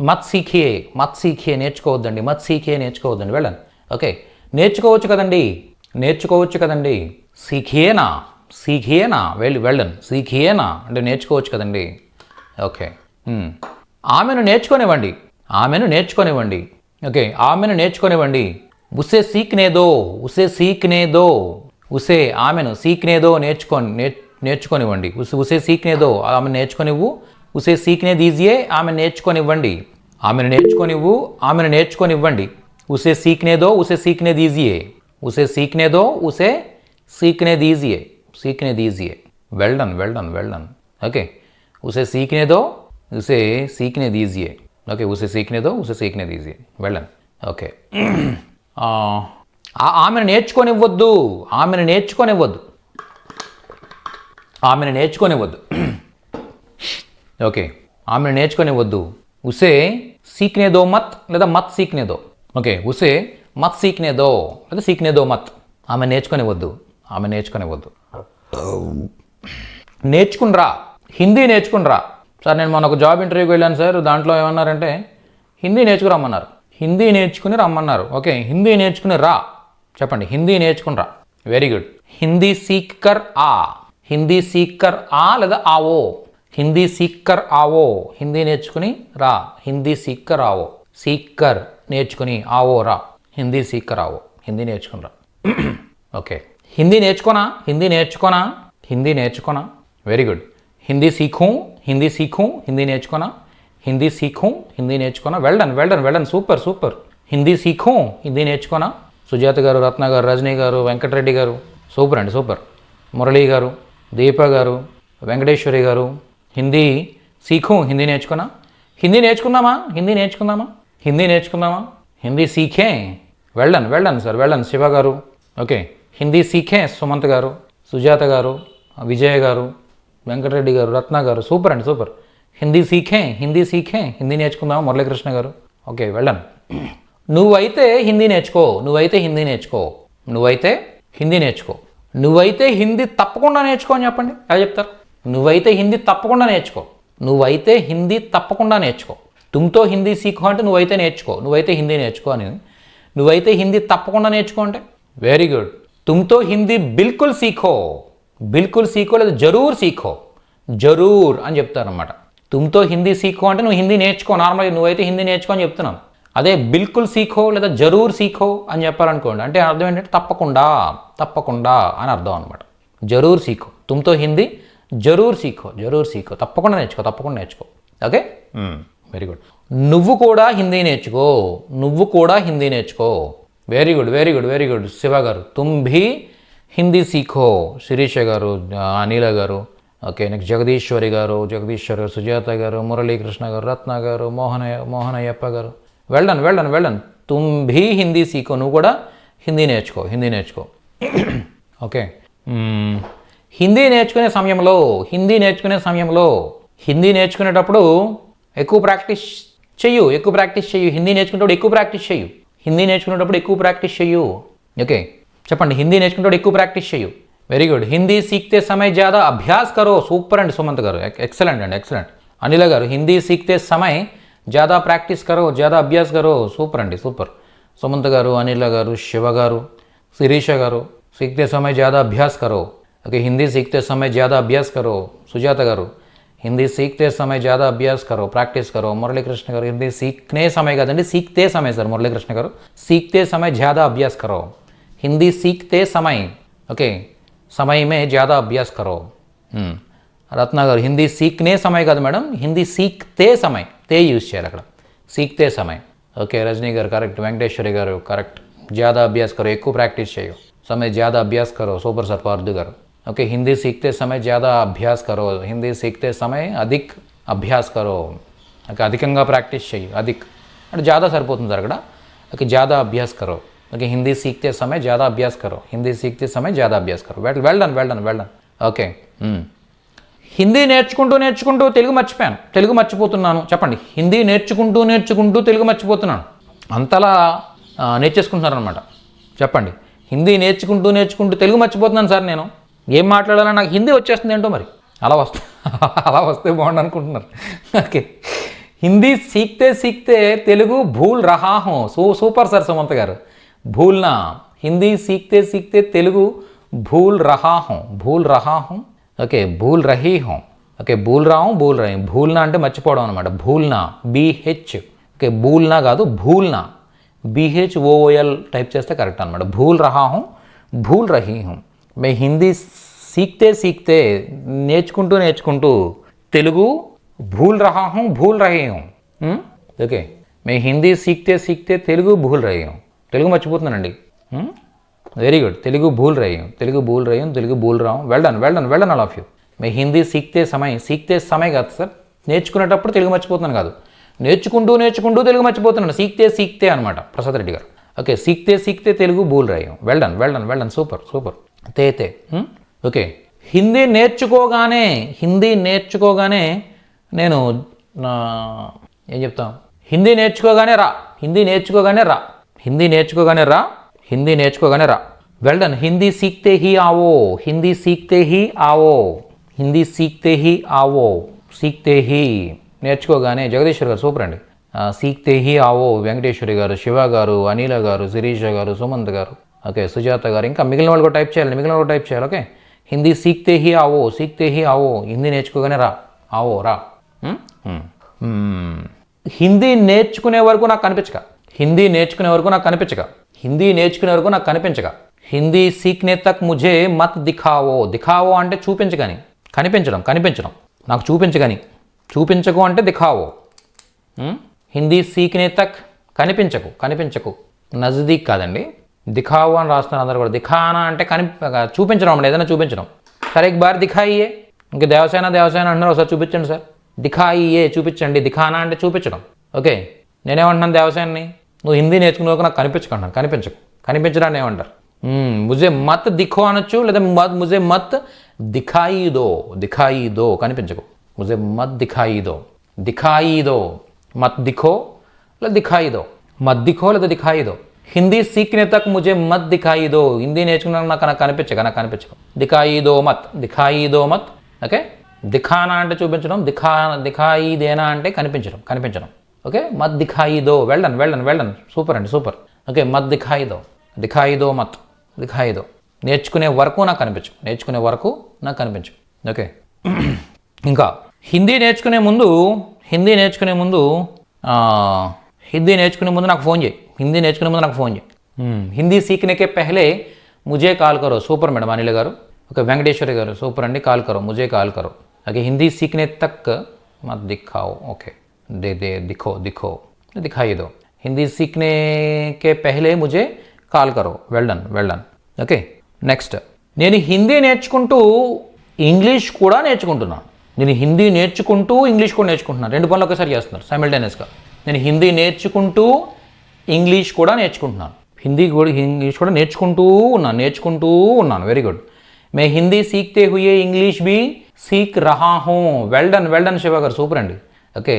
మత్ సీఖియే, నేర్చుకోవద్దండి. వెల్డన్. ఓకే, నేర్చుకోవచ్చు కదండి, నేర్చుకోవచ్చు కదండి. సీఖియేనా, సీఖియేనా, వెళ్ళను, సీఖియేనా అంటే నేర్చుకోవచ్చు కదండి. ఓకే, ఆమెను నేర్చుకోనివ్వండి, ఆమెను నేర్చుకోనివ్వండి. ఓకే, ఆమెను నేర్చుకోనివ్వండి. ఉసే సీక్నేదో, ఉసే సీక్నేదో, ఉసే ఆమెను సీక్నేదో నేర్చుకోనివ్వండి. ఉసే సీక్నేదో ఆమెను నేర్చుకోనివ్వు. ఉసే సీక్నే దీజియే ఆమెను నేర్చుకోనివ్వండి. ఆమెను నేర్చుకోనివ్వు, ఆమెను నేర్చుకోనివ్వండి. ఉసే సీక్నేదో, ఉసే సీక్నే దీజియే, ఉసే సీక్నేదో, ఉసే సీక్నే దీజియే, సీక్నే దీజియే. వెళ్ళను. ఓకే, ఉసే సీక్నేదో, ఉసే సీక్నే దీజియే. ఓకే, ఉసే సీక్నేదో, ఉసే సీక్నే దీజియే. వెళ్ళను. ఓకే, ఆమెను నేర్చుకోనివ్వద్దు, ఆమెను నేర్చుకోనివ్వద్దు, ఆమెను నేర్చుకోనివ్వద్దు. ఓకే, ఆమెను నేర్చుకోనివ్వద్దు. ఉసే సీక్నేదో మత్ లేదా మత్ సీక్నేదో. ఓకే, ఉసే మత్ సీక్నేదో లేదా సీక్నేదో మత్. ఆమె నేర్చుకోనివ్వద్దు, ఆమె నేర్చుకోనివ్వద్దు. నేర్చుకునిరా, హిందీ నేర్చుకునిరా. సార్ నేను మొన్న ఒక జాబ్ ఇంటర్వ్యూకి వెళ్ళాను సార్, దాంట్లో ఏమన్నారంటే హిందీ నేర్చుకురమ్మన్నారు, హిందీ నేర్చుకుని రమ్మన్నారు. ఓకే, హిందీ నేర్చుకుని రా, చెప్పండి, హిందీ నేర్చుకుని రా. Very good. హిందీ సీక్ కర్ ఆ, హిందీ సీక్ కర్ ఆ లేదా ఆవో, హిందీ సీక్ కర్ ఆవో, హిందీ నేర్చుకుని రా, హిందీ సీక్ కర్ ఆవో, సీక్ కర్ నేర్చుకుని ఆవో రా, హిందీ సీక్ కర్ ఆవో, హిందీ నేర్చుకుని రా. ఓకే, హిందీ నేర్చుకోనా, హిందీ నేర్చుకోనా, హిందీ నేర్చుకోనా. Very good. హిందీ సీఖూ, హిందీ సీఖూ, హిందీ నేర్చుకోనా, హిందీ సీఖూ, హిందీ నేర్చుకోనా. వెళ్ళను. సూపర్. హిందీ సీఖూ, హిందీ నేర్చుకోనా. సుజాత గారు, రత్న గారు, రజనీ గారు, వెంకటరెడ్డి గారు, సూపర్ అండి, సూపర్. మురళీ గారు, దీప గారు, వెంకటేశ్వరి గారు, హిందీ సీఖూ, హిందీ నేర్చుకోనా. హిందీ నేర్చుకుందామా, హిందీ నేర్చుకుందామా, హిందీ నేర్చుకుందామా. హిందీ సీఖే. వెళ్ళను సార్, వెళ్ళను. శివ గారు. ఓకే, హిందీ సీఖే. సుమంత్ గారు, సుజాత గారు, విజయ్ గారు, వెంకటరెడ్డి గారు, రత్న గారు, సూపర్ అండి, సూపర్. హిందీ సీఖే, హిందీ సీఖే, హిందీ నేర్చుకుందామా. మురళీకృష్ణ గారు. ఓకే, వెళ్ళను. నువ్వైతే హిందీ నేర్చుకో, నువ్వైతే హిందీ నేర్చుకో, నువ్వైతే హిందీ నేర్చుకో, నువ్వైతే హిందీ తప్పకుండా నేర్చుకో అని చెప్పండి. ఎలా చెప్తారు? నువ్వైతే హిందీ తప్పకుండా నేర్చుకో, నువ్వైతే హిందీ తప్పకుండా నేర్చుకో. తుమ్తో హిందీ సీఖో అంటే నువ్వైతే నేర్చుకో, నువ్వైతే హిందీ నేర్చుకో అని. నువ్వైతే హిందీ తప్పకుండా నేర్చుకో అంటే వెరీ గుడ్. తుమ్తో హిందీ బిల్కుల్ సీఖో, బిల్కుల్ సీఖో లేదా జరూర్ సీఖో, జరూర్ అని చెప్తారనమాట. తుమ్తో హిందీ సీఖో అంటే నువ్వు హిందీ నేర్చుకో, నార్మల్గా నువ్వైతే హిందీ నేర్చుకో అని చెప్తున్నాను. అదే బిల్కుల్ సీఖో లేదా జరూర్ సీఖో అని చెప్పాలనుకోండి, అంటే అర్థం ఏంటంటే తప్పకుండా అని అర్థం అనమాట. జరూర్ సీఖో, తుమ్తో హిందీ జరూర్ సీఖో, తప్పకుండా నేర్చుకో. Okay, very good. నువ్వు కూడా హిందీ నేర్చుకో, నువ్వు కూడా హిందీ నేర్చుకో. Very good. శివ గారు, తుమ్ భీ హిందీ సీఖో. శిరీష గారు, అనిల గారు. ఓకే, నెక్స్ట్ జగదీశ్వరి గారు, సుజాత గారు, మురళీకృష్ణ గారు, రత్న గారు, మోహనయ్యప్ప గారు. వెళ్ళను. తుమ్ భీ హిందీ సీఖో, నువ్వు కూడా హిందీ నేర్చుకో. ఓకే, హిందీ నేర్చుకునే సమయంలో హిందీ నేర్చుకునేటప్పుడు ఎక్కువ ప్రాక్టీస్ చెయ్యు. హిందీ నేర్చుకునేటప్పుడు ఎక్కువ ప్రాక్టీస్ చెయ్యు. ఓకే, చెప్పండి, హిందీ నేర్చుకునేటప్పుడు ఎక్కువ ప్రాక్టీస్ చెయ్యు. Very good. హిందీ సీఖతే సమయ జ్యాదా అభ్యాస్ కరో. సూపర్ అండి సుమంత్ గారు, ఎక్సలెంట్ అండి, ఎక్సలెంట్. అనిల గారు, హిందీ సీఖతే సమయ జ్యాదా ప్రాక్టీస్ కరో, జ్యాదా అభ్యాస్ కరో. సూపర్ అండి, సూపర్. సుమంత్ గారు, అనిల గారు, శివ గారు, శిరీష గారు, సీఖతే సమయ జ్యాదా అభ్యాస్ కరో. ఓకే, హిందీ సీఖతే సమయ జ్యాదా అభ్యాస్ కరో. సుజాత గారు, హిందీ సీఖతే సమయ జ్యాదా అభ్యాస్ కరో, ప్రాక్టీస్ కరో. మురళీకృష్ణ గారు, హిందీ సీఖనే సమయ కాదండి, సీఖతే సమయ సార్. మురళీకృష్ణ గారు, సీఖతే సమయ జ్యాదా అభ్యాస్ కరో. హిందీ సీఖతే సమయ, ఓకే, సమయ మే జ్యాదా అభ్యాస్ కరో. రత్న గారు, హిందీ సీఖనే సమయ కాదు మేడం, హిందీ సీఖతే సమయ, తే యూజ్ చేయాలి అక్కడ, సీఖతే సమయ. ఓకే, రజనీ గారు కరెక్ట్. వెంకటేశ్వరి గారు కరెక్ట్. జ్యాదా అభ్యాస్ కరో, ఎక్కువ ప్రాక్టీస్ చేయు. समय ज़्यादा अभ्यास करो. Super sir Parthu garu. Okay, Hindi सीखते समय ज़्यादा अभ्यास करो. हिंदी सीखते समय अधिक अभ्यास करो. ఓకే, అధికంగా ప్రాక్టీస్ చేయి. అధిక్ అంటే ज़्यादा సరిపోతుంది సార్ అక్కడ. ఓకే, ज़्यादा अभ्यास करो. ఓకే, हिंदी सीखते समय ज़्यादा अभ्यास करो. हिंदी सीखते समय ज़्यादा अभ्यास करो. Well done. ఓకే, హిందీ నేర్చుకుంటూ తెలుగు మర్చిపోయాను, తెలుగు మర్చిపోతున్నాను. చెప్పండి, హిందీ నేర్చుకుంటూ తెలుగు మర్చిపోతున్నాను. అంతలా నేర్చేసుకుంటున్నారనమాట. చెప్పండి, హిందీ నేర్చుకుంటూ తెలుగు మర్చిపోతున్నాను సార్. నేను ఏం మాట్లాడాలో నాకు హిందీ వచ్చేస్తుంది ఏంటో మరి. అలా వస్తే బాగుండు అనుకుంటున్నారు. ఓకే, హిందీ సీఖతే తెలుగు భూల్ రహా హూ. సూపర్ సార్ సుమంత్ గారు, భూల్నా. హిందీ సీక్తే సీక్తే తెలుగు భూల్ రహా హూం. ఓకే, భూల్ రహీ హూం. ఓకే, భూల్ రహీ. భూల్నా అంటే మర్చిపోవడం అనమాట. భూల్నా, BH. ఓకే, భూల్నా కాదు, భూల్నా. BHOOL టైప్ చేస్తే కరెక్ట్ అనమాట. భూల్ రహా హూం, భూల్ రహీ హూం. మే హిందీ సీక్తే సీక్తే నేర్చుకుంటూ తెలుగు భూల్ రహా హూం, భూల్ రహీ హూం. ఓకే, మే హిందీ సీక్తే సీక్తే తెలుగు భూల్ రహీ హూం. తెలుగు మర్చిపోతున్నానండి. Very good. తెలుగు భూల్ రహీ హూం, తెలుగు భూల్ రహీ హూం, తెలుగు భూల్ రహా హూం. Well done all of you. మే హిందీ సీక్తే సమయ్ కాదు సార్, నేర్చుకునేటప్పుడు తెలుగు మర్చిపోతున్నాను కాదు, నేర్చుకుంటూ తెలుగు మర్చిపోతున్నాను. సీక్తే అనమాట ప్రసాద్ రెడ్డి గారు. ఓకే, సీక్తే తెలుగు భూల్ రహీ హూం. Well done. సూపర్. తే. ఓకే, హిందీ నేర్చుకోగానే నేను ఏం చెప్తాం, హిందీ నేర్చుకోగానే రా. Well done. హిందీ సీక్తే హీ ఆవో. సీక్తే హీ నేర్చుకోగానే. జగదీశ్వర్ గారు సూపర్ అండి. సీక్తే హీ ఆవో. వెంకటేశ్వరి గారు, శివ గారు, అనిల గారు, శిరీష గారు, సుమంత్ గారు, ఓకే, సుజాత గారు, ఇంకా మిగిలిన వాళ్ళు కూడా టైప్ చేయాలి. ఓకే, హిందీ సీక్తే హీ ఆవో. హిందీ నేర్చుకోగానే రా. హిందీ నేర్చుకునే వరకు నాకు కనిపించక. హిందీ సీక్నే తక్ ముझे మత్ దిఖావో అంటే చూపించగాని, కనిపించడం నాకు చూపించకు అంటే దిఖావో. హిందీ సీక్నే తక్ కనిపించకు. నజదీక్ కాదండి, దిఖావో అని రాస్తున్నారు అందరూ కూడా. దిఖానా అంటే చూపించడం అంటే ఏదైనా చూపించడం. సరే, ఒక బార్ దిఖాయియే. ఇంకా దేవసేన అంటున్నారు, ఒకసారి చూపించండి సార్. దిఖాయియే చూపించండి. దిఖానా అంటే చూపించడం. ఓకే, నేనేమంటున్నాను దేవసేనని, నువ్వు హిందీ నేర్చుకునే నాకు కనిపించడాన్ని ఏమంటారు? ముझे మత్ దిఖో అనొచ్చు, లేదా ముझे మత్ దిఖాయి దో. కనిపించకు. ముझे మత్ దిఖాయి దో. మత్ దిఖో లేదా దిఖాయి దో. హిందీ సీక్నే తక్ ముझे మత్ దిఖాయి దో. హిందీ నేర్చుకున్నా నాకు కనిపించకు. దిఖాయి దో మత్. ఓకే, దిఖానా అంటే చూపించడం, దిఖాయి దేనా అంటే కనిపించడం. ఓకే, మత్ దిఖాయి దో. Well done. సూపర్ అండి, సూపర్. ఓకే, మత్ దిఖాయి దో మత్. నేర్చుకునే వరకు నాకు కనిపించు. ఓకే, ఇంకా హిందీ నేర్చుకునే ముందు నాకు ఫోన్ చేయి. హిందీ సీఖనేకే పెహలే ముझे కాల్ కరో. సూపర్ మేడం అనిల్ గారు. ఓకే, వెంకటేశ్వరి గారు సూపర్ అండి. కాల్ కరో, ముझे కాల్ కరో. ఓకే, హిందీ సీఖనే తక్ మత్ దిఖాओ. ఓకే, దిఖో దిఖాయి దో. హిందీ సీఖనే కే పెహలే ముझे కాల్ కరో. Well done. Okay, next. నేను హిందీ నేర్చుకుంటూ ఇంగ్లీష్ కూడా నేర్చుకుంటున్నాను. రెండు పనులు ఒకసారి చేస్తున్నారు సైమల్టేనియస్గా. నేను హిందీ నేర్చుకుంటూ ఇంగ్లీష్ కూడా నేర్చుకుంటున్నాను. ఇంగ్లీష్ కూడా నేర్చుకుంటూ ఉన్నాను. Very good. మే హిందీ సీక్తే హుయే ఇంగ్లీష్ బి సీక్ రహా హూం. Well done Shiva garu super అండి. ఓకే,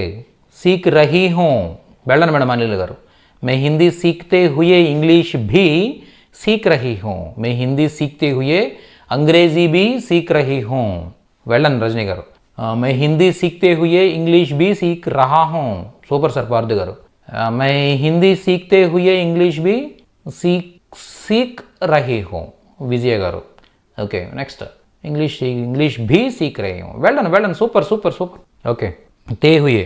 సీక్ రహీ హూం. Well done madam Anil garu. మే హిందీ సీక్తే హుయే ఇంగ్లీష్ भी सीख रही हूँ. मैं हिंदी सीखते हुए अंग्रेजी भी सीख रही हूँ. Well done Rajani garu. मैं हिंदी सीखते हुए इंग्लिश भी सीख रहा हूँ. Super sir Parth garu. मैं हिंदी सीखते हुए इंग्लिश भी सीख रही हूँ. Vijay garu. Okay, next. English भी सीख रही हूँ. Well done. सूपर. ओके, ते हुए.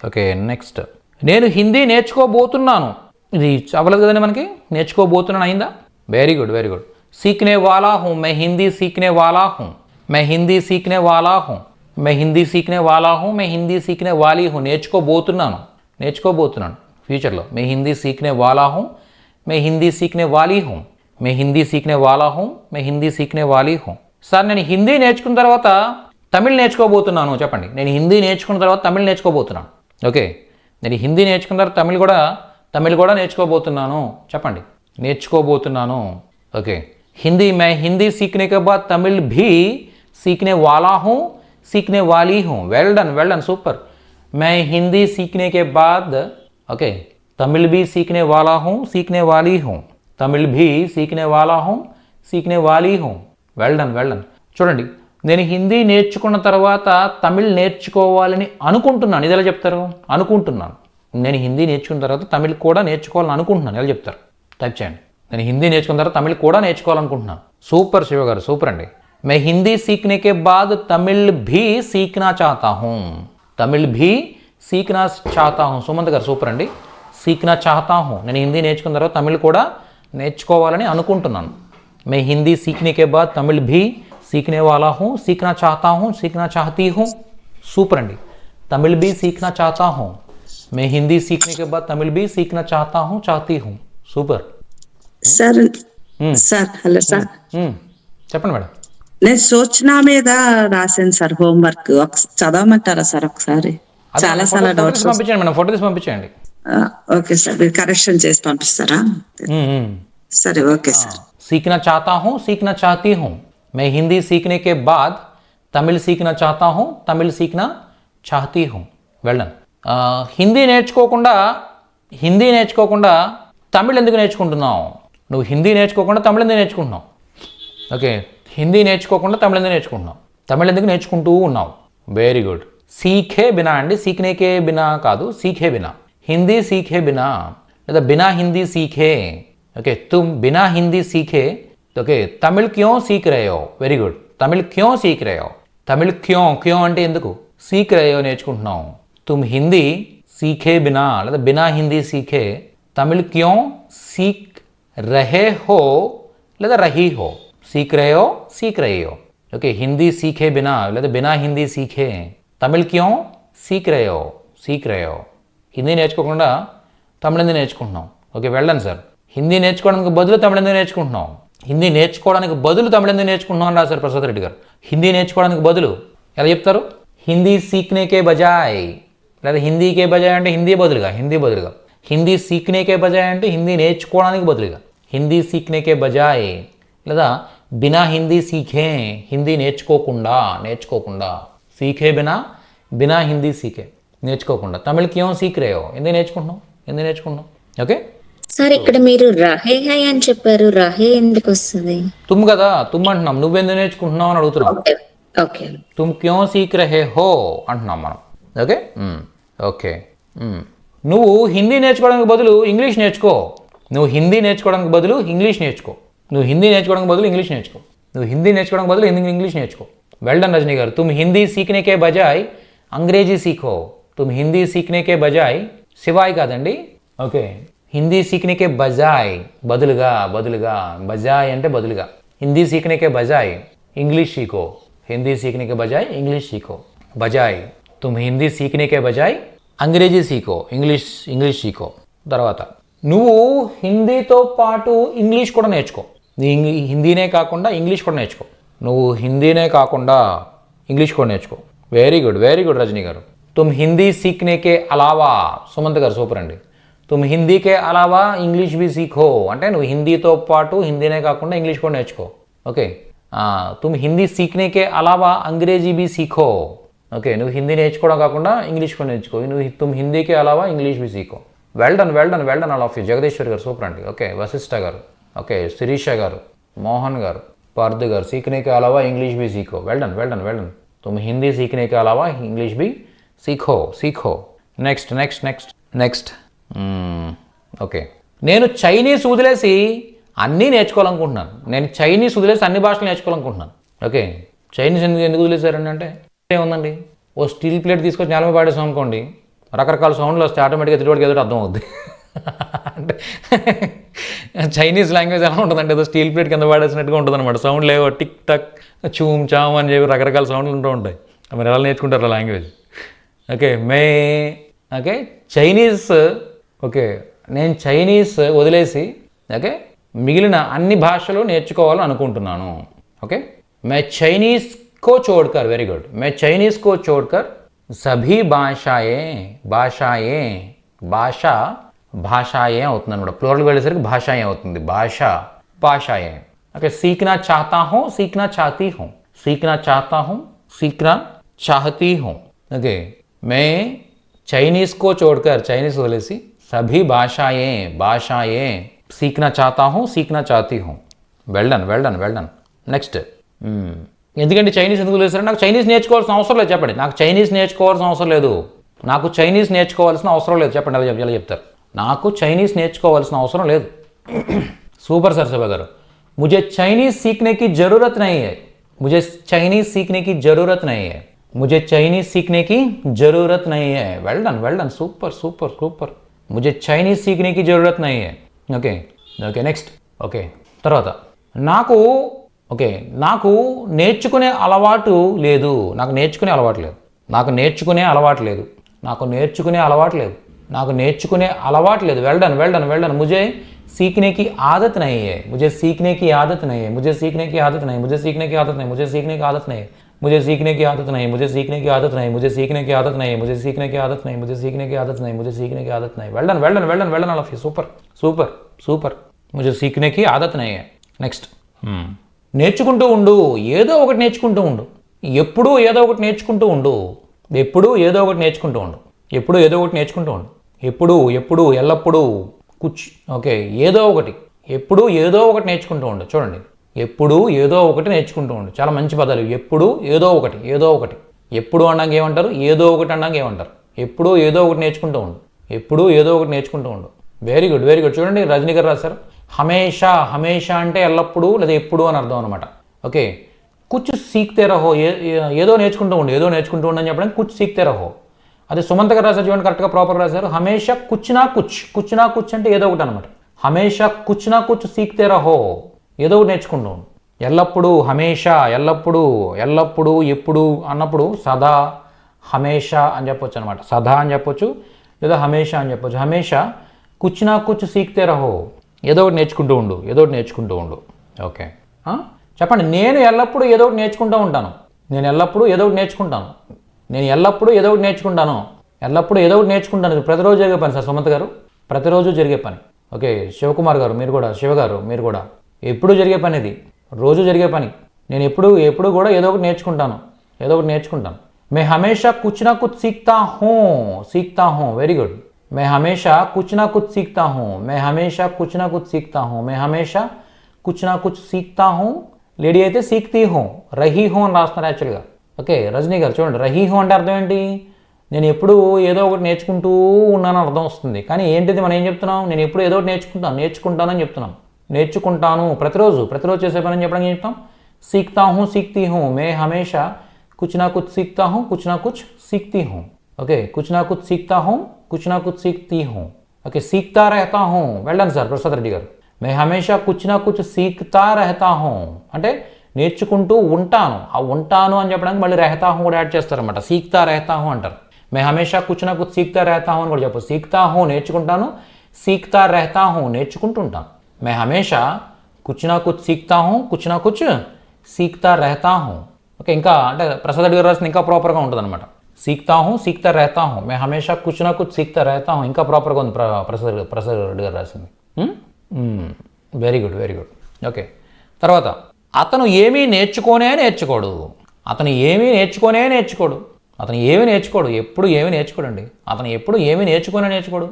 Okay, next. నేను హిందీ నేర్చుకోబోతున్నాను. ఇది అవ్వలేదు కదండి మనకి. నేర్చుకోబోతున్నాను అయిందా? Very good. సీఖనే వాలా హూం. మే హిందీ సీఖనే వాలా హూం. మే హిందీ సీఖనే వాలీ హూం. నేర్చుకోబోతున్నాను ఫ్యూచర్లో. మే హిందీ సీఖనే వాలా హూం. మే హిందీ సీఖనే వాలీ హూం. సార్, నేను హిందీ నేర్చుకున్న తర్వాత తమిళ్ నేర్చుకోబోతున్నాను. చెప్పండి. నేను హిందీ నేర్చుకున్న తర్వాత తమిళ్ నేర్చుకోబోతున్నాను. ఓకే, నేను హిందీ నేర్చుకున్న తర్వాత తమిళ్ కూడా నేర్చుకోబోతున్నాను. చెప్పండి. నేర్చుకోబోతున్నాను. ఓకే, मैं हिंदी सीखने के बाद तमिल भी सीखने वाला हूँ, सीखने वाली हूँ. Well done super. मैं हिंदी सीखने के बाद ओके तमिल भी सीखने वाला हूँ, सीखने वाली हूँ. तमिल भी सीखने वाला हूँ, सीखने वाली हूँ. Well done. చూడండి, నేను హిందీ నేర్చుకున్న తర్వాత తమిళ్ నేర్చుకోవాలని అనుకుంటున్నాను. ఇది ఎలా చెప్తారు? అనుకుంటున్నాను. నేను హిందీ నేర్చుకున్న తర్వాత తమిళ్ కూడా నేర్చుకోవాలని అనుకుంటున్నాను. ఎలా చెప్తారు? టైప్ చేయండి. నేను హిందీ నేర్చుకున్న తర్వాత తమిళ్ కూడా నేర్చుకోవాలనుకుంటున్నాను. సూపర్ శివ గారు, సూపర్ అండి. मैं हिंदी सीखने के बाद तमिल भी सीखना चाहता हूँ. तमिल भी सीखना चाहता हूँ. సుమంత్ గారు సూపర్ అండి. सीखना चाहता हूँ, నేను హిందీ నేర్చుకున్న తర్వాత తమిళ్ కూడా నేర్చుకోవాలని అనుకుంటున్నాను. मैं हिंदी सीखने के बाद तमिल भी सीखने वाला हूँ, सीखना चाहता हूँ, सीखना चाहती हूँ. సూపర్ అండి. तमिल भी सीखना चाहता हूँ. मैं हिंदी सीखने के बाद तमिल भी सीखना चाहता हूँ, चाहती हूँ. Super. Sir sir hello sir, చెప్పండి మేడం. నేను సూచన మీద రాశాను సార్ హోంవర్క్, చదవమంటారా సార్ ఒకసారి? చాలా చాలా డౌట్స్ పంపించండి మేడం, ఫోటో తీసి పంపించండి. ఓకే సార్, మీరు కరెక్షన్ చేసి పంపిస్తారా? సరే ఓకే సార్. सीखना चाहता हूँ, सीखना चाहती हूँ. मैं हिंदी सीखने के बाद तमिल सीखना चाहता हूँ, तमिल सीखना चाहती हूँ. వెళ్ళను. హిందీ నేర్చుకోకుండా తమిళ్ ఎందుకు నేర్చుకుంటున్నావు? నువ్వు హిందీ నేర్చుకోకుండా తమిళ్ ఎందుకు నేర్చుకుంటున్నావు? ఓకే, హిందీ నేర్చుకోకుండా తమిళ్ ఎందుకు నేర్చుకుంటున్నావు? తమిళ్ ఎందుకు నేర్చుకుంటూ ఉన్నావు? Very good. సీఖే బినా అండి, సీఖనేకే బినా కాదు, సీఖే బినా. హిందీ సీఖే బినా లేదా బినా హిందీ సీఖే. ఓకే, తుమ్ బినా హిందీ సీఖే. ఓకే, తమిళ్ క్యోं सीख रहे हो? Very good. తమిళ్ క్యోं सीख रहे हो? తమిళ్ క్యోं అంటే ఎందుకు? सीख रहे हो నేర్చుకుంటున్నావు. తుమ్ హిందీ సీఖే బినా లేదా బినా హిందీ సీఖే తమిళ్ క్యోं सीख रहे हो లేదా రహీ హో. सीख रहे हो, सीख रही हो. ఓకే, హిందీ సీఖే బినా లేదా బినా హిందీ సీఖే తమిళ్ క్యోं सीख रहे हो, सीख रहे हो. హిందీ నేర్చుకోకుండా తమిళ్ ఎందుకు నేర్చుకుంటున్నాం? ఓకే, వెళ్ళండి సార్. హిందీ నేర్చుకోవడానికి బదులు తమిళ్ ఎందుకు నేర్చుకుంటున్నాం? హిందీ నేర్చుకోవడానికి బదులు తమిళ్ ఎందుకు నేర్చుకుంటున్నాం అని రాశారు ప్రసాద్ రెడ్డి గారు. హిందీ నేర్చుకోవడానికి బదులు ఎలా చెప్తారు? హిందీ సీఖనేకే బజాయ్ లేదా హిందీకే బజాయ్ అంటే హిందీ బదులుగా హిందీ సీఖనేకే బజాయ్ అంటే హిందీ నేర్చుకోవడానికి బదులుగా హిందీ సీఖనేకే బజాయ్ లేదా బినా హిందీ సీఖే హిందీ నేర్చుకోకుండా సీఖే బినా హిందీ సీఖే నేర్చుకోకుండా తమిళ్ క్యోं सीख रहे हो ఎందుకు నేర్చుకుంటున్నాం? ఓకే సార్, ఇక్కడ మీరు రహే హై అని చెప్పారు, రహే ఎందుకు వస్తుంది? తుమ్ కదా, తుమ్ అంటున్నాం. నువ్వెందుకు నేర్చుకుంటున్నావు అని అడుగుతున్నాం. ఓకే, తుమ్ క్యోं सीख रहे हो అంటున్నాం మనం. Okay okay. నువ్వు హిందీ నేర్చుకోవడానికి బదులు ఇంగ్లీష్ నేర్చుకో. నువ్వు హిందీ నేర్చుకోవడానికి బదులు ఇంగ్లీష్ నేర్చుకో. నువ్వు హిందీ నేర్చుకోవడానికి బదులు ఇంగ్లీష్ నేర్చుకో. వెల్డన్ రజనీ గారు. తుమ్ హిందీ సీఖనే కే బజాయ్ అంగ్రేజీ సీఖో. తుమ్ హిందీ సీఖనే కే బజాయ్, సివాయ్ కాదండి. ఓకే, హిందీ సీఖనే కే బజాయ్ బదులుగా బజాయ్ అంటే బదులుగా. హిందీ సీఖనే కే బజాయ్ ఇంగ్లీష్ సీఖో. హిందీ సీఖనే కే బజాయ్ ఇంగ్లీష్ సీఖో. బజాయ్ తుమ్ హిందీ సీఖనే కే బజాయ్ అంగ్రేజీ సీఖో, ఇంగ్లీష్ సీఖో. తర్వాత నువ్వు హిందీతో పాటు ఇంగ్లీష్ కూడా నేర్చుకో. హిందీనే కాకుండా ఇంగ్లీష్ కూడా నేర్చుకో. నువ్వు హిందీనే కాకుండా ఇంగ్లీష్ కూడా నేర్చుకో. వెరీ గుడ్ రజనీ గారు. తుమ్ హిందీ సీఖనే కే అలావా, సుమంత్ గారు సూపర్ అండి. తుమ్ హిందీ కే అలావా ఇంగ్లీష్ బి సీఖో అంటే నువ్వు హిందీతో పాటు హిందీనే కాకుండా ఇంగ్లీష్ కూడా నేర్చుకో. ఓకే, తుమ్ హిందీ సీఖనే కే అలావా అంగ్రేజీ బి సీఖో. ఓకే, నువ్వు హిందీ నేర్చుకోవడం కాకుండా ఇంగ్లీష్ కూడా నేర్చుకో. తుమ్ హిందీకే అలావా ఇంగ్లీష్ బి సీఖో. Well done all of you. Jagadishwar garu super అండి. ఓకే, వశిష్ఠ గారు. ఓకే, శిరీష గారు, మోహన్ గారు, పార్థ్ గారు. సీఖనేకే అలావా ఇంగ్లీష్ బి సీఖో. వెల్డన్. తుమ్ హిందీ సీఖనేకే అలావా ఇంగ్లీష్ బి సీఖో. నెక్స్ట్. ఓకే, నేను చైనీస్ వదిలేసి అన్నీ నేర్చుకోవాలనుకుంటున్నాను. అన్ని భాషలు నేర్చుకోవాలనుకుంటున్నాను. ఓకే, చైనీస్ ఎందుకు వదిలేశారండి అంటే ఏముందండి, ఓ స్టీల్ ప్లేట్ తీసుకొచ్చి నేల మీద పాడేసాం అనుకోండి, రకరకాల సౌండ్లు వస్తే ఆటోమేటిక్గా ఎదుటివాడికి ఎదుటి అర్థం అవుద్ది. అంటే చైనీస్ లాంగ్వేజ్ ఎలా ఉంటుందంటే ఏదో స్టీల్ ప్లేట్ కింద పాడేసినట్టుగా ఉంటుంది అనమాట. సౌండ్లు ఏవో టిక్ టక్ చూమ్ చామ్ అని చెప్పి రకరకాల సౌండ్లు ఉంటూ ఉంటాయి. మరి ఎలా నేర్చుకుంటారు ఆ లాంగ్వేజ్? ఓకే, నేను చైనీస్ వదిలేసి మిగిలిన అన్ని భాషలు నేర్చుకోవాలని అనుకుంటున్నాను. ఓకే, मैं चाइनीस को छोड़कर, वेरी गुड, मैं चाइनीस को छोड़कर सभी భాషాయే అవుతుంది అనమాట. ప్లూరల్ వెళ్ళేసరికి భాషాయే అవుతుంది. భాషాయే. ఓకే, सीखना चाहता हूँ, सीखना चाहती हूँ. ओके, मैं चाइनीस को छोड़कर, चाइनीस वजह सभी भाषाएं सीखना चाहता हूँ, सीखना चाहती हूँ. Well done. నెక్స్ట్, ఎందుకంటే చైనీస్ ఎందుకు లేదు? నాకు చైనీస్ నేర్చుకోవాల్సిన అవసరం లేదు చెప్పండి. నాకు చైనీస్ నేర్చుకోవాల్సిన అవసరం లేదు. చెప్పండి. ఎలా చెప్తారు? నాకు చైనీస్ నేర్చుకోవాల్సిన అవసరం లేదు. సూపర్ సర్ శివ గారు. मुझे चाइनीज सीखने की जरूरत नहीं है. मुझे चाइनीज सीखने की जरूरत नहीं है. मुझे चाइनीज सीखने की जरूरत नहीं है. Well done super super super. मुझे चाइनीज सीखने की जरूरत नहीं है. Okay okay next. ఓకే తర్వాత నాకు నాకు నేర్చుకునే అలవాటు లేదు. నాకు నేర్చుకునే అలవాటు లేదు. నాకు నేర్చుకునే అలవాటు లేదు. నాకు నేర్చుకునే అలవాటు లేదు. నాకు నేర్చుకునే అలవాటు లేదు. Well done. मुझे सीखने की आदत नहीं है. मुझे सीखने की आदत नहीं है. मुझे सीखने की आदत नहीं. मुझे सीखने की आदत नहीं. मुझे सीखने की आदत नहीं. मुझे सीखने की आदत नहीं. मुझे सीखने की आदत नहीं. मुझे सीखने की आदत नहीं. मुझे सीखने की आदत नहीं. मुझे सीखने की आदत नहीं. मुझे सीखने की आदत नहीं. Well done all of you. Super. मुझे सीखने की आदत नहीं है. నెక్స్ట్. నేర్చుకుంటూ ఉండు. ఏదో ఒకటి నేర్చుకుంటూ ఉండు. ఎప్పుడూ ఏదో ఒకటి నేర్చుకుంటూ ఉండు. ఎప్పుడూ ఏదో ఒకటి నేర్చుకుంటూ ఉండు. ఎప్పుడూ ఏదో ఒకటి నేర్చుకుంటూ ఉండు. ఎప్పుడు ఎల్లప్పుడూ ఓకే ఏదో ఒకటి. ఎప్పుడు ఏదో ఒకటి నేర్చుకుంటూ ఉండు. చూడండి, ఎప్పుడు ఏదో ఒకటి నేర్చుకుంటూ ఉండు. చాలా మంచి పదాలు. ఎప్పుడు ఏదో ఒకటి. ఎప్పుడు అన్నాక ఏమంటారు? ఏదో ఒకటి అన్నాక ఏమంటారు? ఎప్పుడు ఏదో ఒకటి నేర్చుకుంటూ ఉండు. ఎప్పుడు ఏదో ఒకటి నేర్చుకుంటూ ఉండు. Very good. చూడండి, రజనీ గారు రాశారు. హమేషా అంటే ఎల్లప్పుడూ లేదా ఎప్పుడు అని అర్థం అనమాట. ఓకే, కుచ్ సీక్తే రహో. ఏదో నేర్చుకుంటూ ఉండు. ఏదో నేర్చుకుంటూ ఉండు అని చెప్పడానికి కుచ్ సీక్తే రహో. అదే సుమంత్ గారు రాశారు చూడండి, కరెక్ట్గా ప్రాపర్గా రాశారు. హమేషా కుచ్ నా కుచ్ అంటే ఏదో ఒకటి అనమాట. హమేషా కుచ్ నా కుచ్ సీక్తే రహో. ఏదో ఒకటి నేర్చుకుంటూ ఉండు. ఎల్లప్పుడూ హమేషా, ఎల్లప్పుడూ ఎప్పుడు అన్నప్పుడు సదా హమేషా అని చెప్పొచ్చు అనమాట. సదా అని చెప్పొచ్చు లేదా హమేషా అని చెప్పొచ్చు. హమేషా కుచ్ నా కుచ్ సీక్తే రహో. ఏదో ఒకటి నేర్చుకుంటూ ఉండు. ఓకే, చెప్పండి. నేను ఎల్లప్పుడూ ఏదో ఒకటి నేర్చుకుంటూ ఉంటాను. నేను ఎల్లప్పుడూ ఏదో ఒకటి నేర్చుకుంటాను. ఇది ప్రతిరోజు జరిగే పని సార్ సుమంత్ గారు. ప్రతిరోజు జరిగే పని. ఓకే, శివకుమార్ గారు మీరు కూడా, శివ గారు మీరు కూడా. ఎప్పుడు జరిగే పని ఇది. రోజు జరిగే పని. నేను ఎప్పుడు కూడా ఏదో ఒకటి నేర్చుకుంటాను. मैं हमेशा कुछ ना कुछ सीखता हूँ. Very good. मैं हमेशा कुछ ना कुछ सीखता हूँ. లేడీ అయితే సీక్తీ హూ, రహీ హూ అని రాస్తున్నారు యాక్చువల్గా. ఓకే, రజనీ గారు చూడండి, రహీ హూ అంటే అర్థం ఏంటి? నేను ఎప్పుడు ఏదో ఒకటి నేర్చుకుంటూ ఉన్నానని అర్థం వస్తుంది. కానీ ఏంటిది మనం ఏం చెప్తున్నాం? నేను ఎప్పుడు ఏదో ఒకటి నేర్చుకుంటానని చెప్తున్నాం. నేర్చుకుంటాను ప్రతిరోజు చేసే పని అని చెప్పడం ఏం చెప్తాం? सीखता हूँ, सीखती हूँ. मैं हमेशा कुछ ना कुछ सीखता हूँ, कुछ ना कुछ सीखती हूँ. ओके, कुछ ना कुछ सीखता हूँ, कुछ ना कुछ सीखती हूँ. ओके, सीखता रहता हूँ. Well done sir Prasad Reddy గారు. मैं हमेशा कुछ ना कुछ सीखता रहता हूँ అంటే నేర్చుకుంటూ ఉంటాను. ఆ ఉంటాను అని చెప్పడానికి మళ్ళీ रहता हूँ కూడా యాడ్ చేస్తారన్నమాట. सीखता रहता हूँ అంటారు. मैं हमेशा कुछ ना कुछ सीखता रहता हूँ అని కూడా చెప్పు. सीखता हूँ నేర్చుకుంటాను, सीखता रहता हूँ నేర్చుకుంటుంటాను. मैं हमेशा कुछ ना कुछ सीखता हूँ, कुछ ना कुछ सीखता रहता हूँ. ఓకే, ఇంకా అంటే ప్రసాద్ రెడ్డి గారు రాసిన ఇంకా ప్రాపర్గా ఉంటుంది అనమాట. सीखता हूँ, सीखता रहता हूँ. मैं हमेशा कुछ ना कुछ सीखता रहता हूँ. ఇంకా ప్రాపర్గా ఉంది ప్రసాద్ రెడ్డి గారు రాసింది. Very good. ఓకే, తర్వాత అతను ఏమీ నేర్చుకోడు. అతను ఏమీ నేర్చుకోడు. ఎప్పుడు ఏమీ నేర్చుకోడండి. అతను ఎప్పుడు ఏమీ నేర్చుకోడు.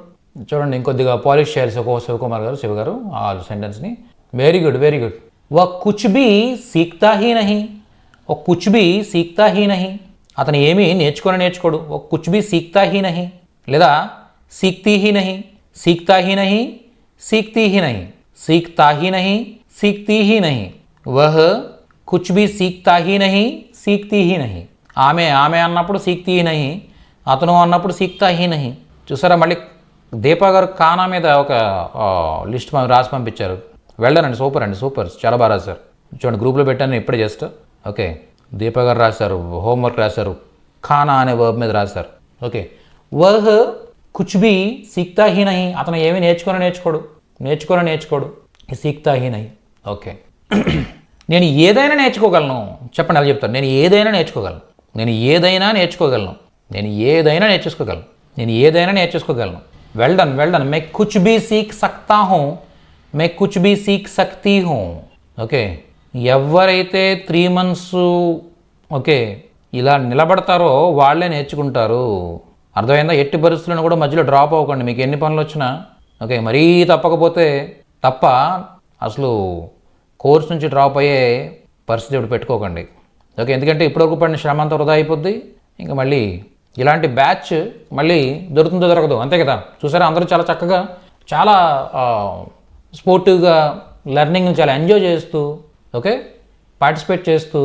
చూడండి, ఇంకొద్దిగా పాలిష్ చేయాలి శివకుమార్ గారు, శివ గారు ఆ సెంటెన్స్ని. Very good. వह कुछ भी सीखता ही नहीं. అతను ఏమీ నేర్చుకోడు. वह कुछ भी सीखता ही नहीं లేదా सीखती ही नहीं. वह कुछ भी सीखता ही नहीं, सीखती ही नहीं. ఆమె అన్నప్పుడు सीखती ही नहीं, అతను అన్నప్పుడు सीखता ही नहीं. చూసారా, మళ్ళీ దీపా గారు కానా మీద ఒక లిస్ట్ రాసి పంపించారు. వెళ్ళానండి, సూపర్ చాలా బాగా రాశారు. చూడండి, గ్రూప్లో పెట్టాను ఇప్పుడే జస్ట్. ఓకే, దీపా గారు రాశారు, హోంవర్క్ రాశారు, ఖానా అనే వర్బ్ మీద రాశారు. Okay, వహ్ Kuch Bhi Sikta he నహీ. అతను ఏమీ నేర్చుకోడు. Sikta he Nahi. ఓకే, నేను ఏదైనా నేర్చుకోగలను. చెప్పండి, అలా చెప్తాను. నేను ఏదైనా నేర్చుకోగలను. Well done. मैं कुछ भी सीख सकता हूँ, मैं कुछ भी सीख सकती हूँ. ఓకే, ఎవరైతే 3 months ఓకే ఇలా నిలబడతారో వాళ్ళే నేర్చుకుంటారు. అర్థమైందా? ఎట్టి పరిస్థితులను కూడా మధ్యలో డ్రాప్ అవ్వకండి. మీకు ఎన్ని పనులు వచ్చినా ఓకే, మరీ తప్పకపోతే తప్ప అసలు కోర్స్ నుంచి డ్రాప్ అయ్యే పరిస్థితి ఇప్పుడు పెట్టుకోకండి. ఓకే, ఎందుకంటే ఇప్పటివరకు పడిన శ్రమ అంతా వృధా అయిపోద్ది. ఇంకా మళ్ళీ ఇలాంటి బ్యాచ్ మళ్ళీ దొరకదో అంతే కదా. చూసారా, అందరూ చాలా చక్కగా చాలా స్పోర్టివ్గా లెర్నింగ్ని చాలా ఎంజాయ్ చేస్తూ ఓకే పార్టిసిపేట్ చేస్తూ